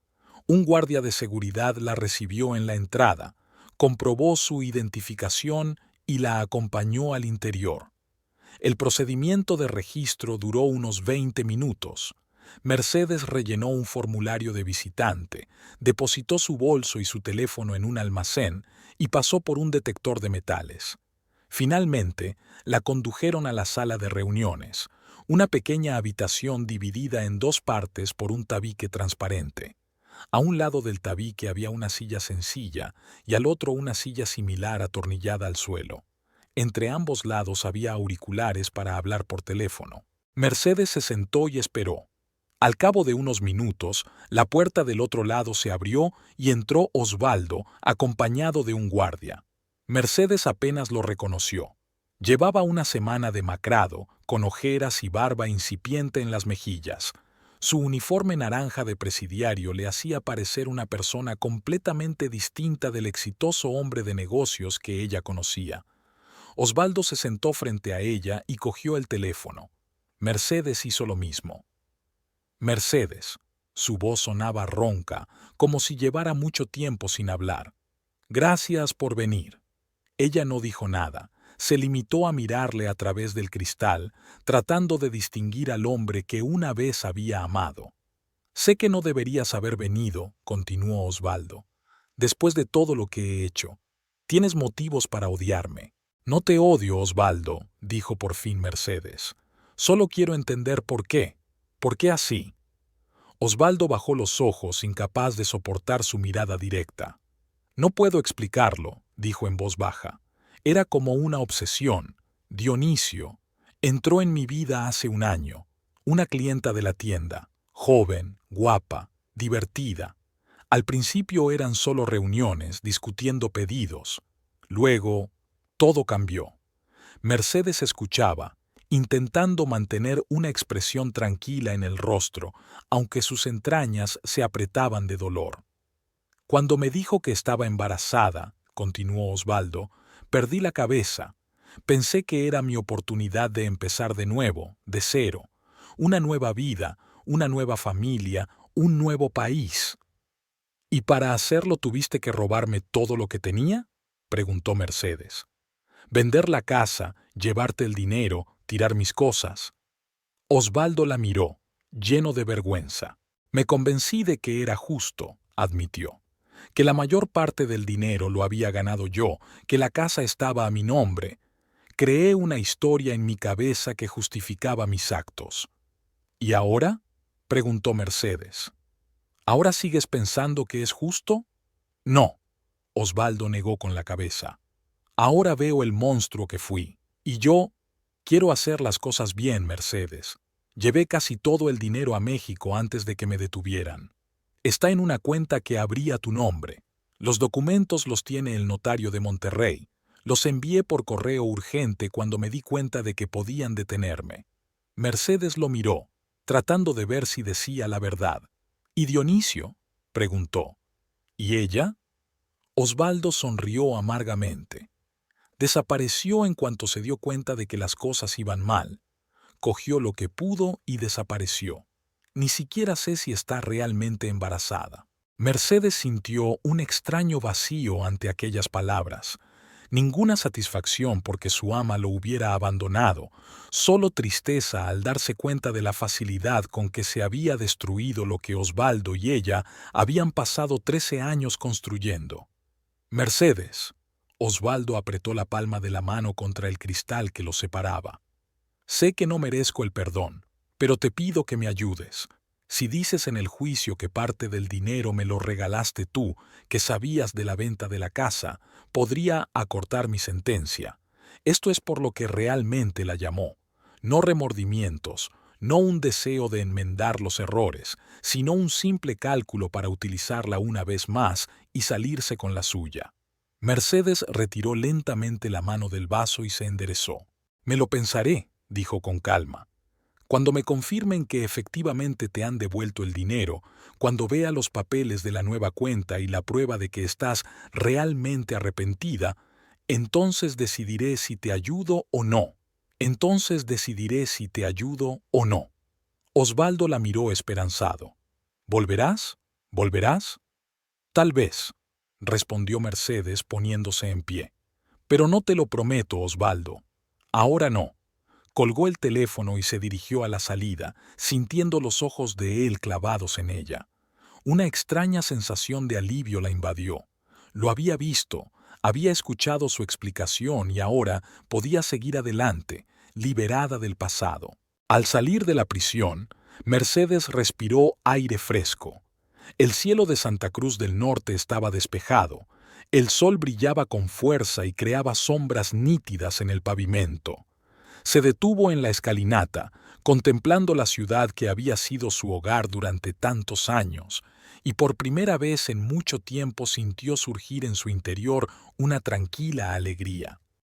Un guardia de seguridad la recibió en la entrada, comprobó su identificación y la acompañó al interior. El procedimiento de registro duró unos 20 minutos. Mercedes rellenó un formulario de visitante, depositó su bolso y su teléfono en un almacén y pasó por un detector de metales. Finalmente, la condujeron a la sala de reuniones, una pequeña habitación dividida en dos partes por un tabique transparente. A un lado del tabique había una silla sencilla y al otro una silla similar atornillada al suelo. Entre ambos lados había auriculares para hablar por teléfono. Mercedes se sentó y esperó. Al cabo de unos minutos, la puerta del otro lado se abrió y entró Osvaldo, acompañado de un guardia. Mercedes apenas lo reconoció. Llevaba una semana demacrado, con ojeras y barba incipiente en las mejillas. Su uniforme naranja de presidiario le hacía parecer una persona completamente distinta del exitoso hombre de negocios que ella conocía. Osvaldo se sentó frente a ella y cogió el teléfono. Mercedes hizo lo mismo. Mercedes. Su voz sonaba ronca, como si llevara mucho tiempo sin hablar. «Gracias por venir». Ella no dijo nada. Se limitó a mirarle a través del cristal, tratando de distinguir al hombre que una vez había amado. «Sé que no deberías haber venido», continuó Osvaldo. «Después de todo lo que he hecho, tienes motivos para odiarme». «No te odio, Osvaldo», dijo por fin Mercedes. «Solo quiero entender por qué. ¿Por qué así?» Osvaldo bajó los ojos, incapaz de soportar su mirada directa. «No puedo explicarlo», dijo en voz baja. «Era como una obsesión. Dionisio. Entró en mi vida hace un año. Una clienta de la tienda. Joven, guapa, divertida. Al principio eran solo reuniones, discutiendo pedidos. Luego, todo cambió». Mercedes escuchaba, intentando mantener una expresión tranquila en el rostro, aunque sus entrañas se apretaban de dolor. «Cuando me dijo que estaba embarazada», continuó Osvaldo, «perdí la cabeza. Pensé que era mi oportunidad de empezar de nuevo, de cero. Una nueva vida, una nueva familia, un nuevo país». «¿Y para hacerlo tuviste que robarme todo lo que tenía?», preguntó Mercedes. «Vender la casa, llevarte el dinero, tirar mis cosas». Osvaldo la miró, lleno de vergüenza. «Me convencí de que era justo», admitió. «Que la mayor parte del dinero lo había ganado yo, que la casa estaba a mi nombre. Creé una historia en mi cabeza que justificaba mis actos». «¿Y ahora?», preguntó Mercedes. «¿Ahora sigues pensando que es justo?». «No», Osvaldo negó con la cabeza. «Ahora veo el monstruo que fui. Y yo quiero hacer las cosas bien, Mercedes. Llevé casi todo el dinero a México antes de que me detuvieran. Está en una cuenta que abrí a tu nombre. Los documentos los tiene el notario de Monterrey. Los envié por correo urgente cuando me di cuenta de que podían detenerme». Mercedes lo miró, tratando de ver si decía la verdad. «¿Y Dionisio?», preguntó. «¿Y ella?». Osvaldo sonrió amargamente. Desapareció en cuanto se dio cuenta de que las cosas iban mal. Cogió lo que pudo y desapareció. Ni siquiera sé si está realmente embarazada. Mercedes sintió un extraño vacío ante aquellas palabras. Ninguna satisfacción porque su ama lo hubiera abandonado, solo tristeza al darse cuenta de la facilidad con que se había destruido lo que Osvaldo y ella habían pasado 13 años construyendo. «Mercedes». Osvaldo apretó la palma de la mano contra el cristal que los separaba. «Sé que no merezco el perdón, pero te pido que me ayudes. Si dices en el juicio que parte del dinero me lo regalaste tú, que sabías de la venta de la casa, podría acortar mi sentencia. Esto es por lo que realmente la llamó. No remordimientos, no un deseo de enmendar los errores, sino un simple cálculo para utilizarla una vez más y salirse con la suya. Mercedes retiró lentamente la mano del vaso y se enderezó. Me lo pensaré, dijo con calma. Cuando me confirmen que efectivamente te han devuelto el dinero, cuando vea los papeles de la nueva cuenta y la prueba de que estás realmente arrepentida, entonces decidiré si te ayudo o no. Entonces decidiré si te ayudo o no. Osvaldo la miró esperanzado. ¿Volverás? ¿Volverás? Tal vez, respondió Mercedes poniéndose en pie. Pero no te lo prometo, Osvaldo. Ahora no. Colgó el teléfono y se dirigió a la salida, sintiendo los ojos de él clavados en ella. Una extraña sensación de alivio la invadió. Lo había visto, había escuchado su explicación y ahora podía seguir adelante, liberada del pasado. Al salir de la prisión, Mercedes respiró aire fresco. El cielo de Santa Cruz del Norte estaba despejado. El sol brillaba con fuerza y creaba sombras nítidas en el pavimento. Se detuvo en la escalinata, contemplando la ciudad que había sido su hogar durante tantos años, y por primera vez en mucho tiempo sintió surgir en su interior una tranquila alegría.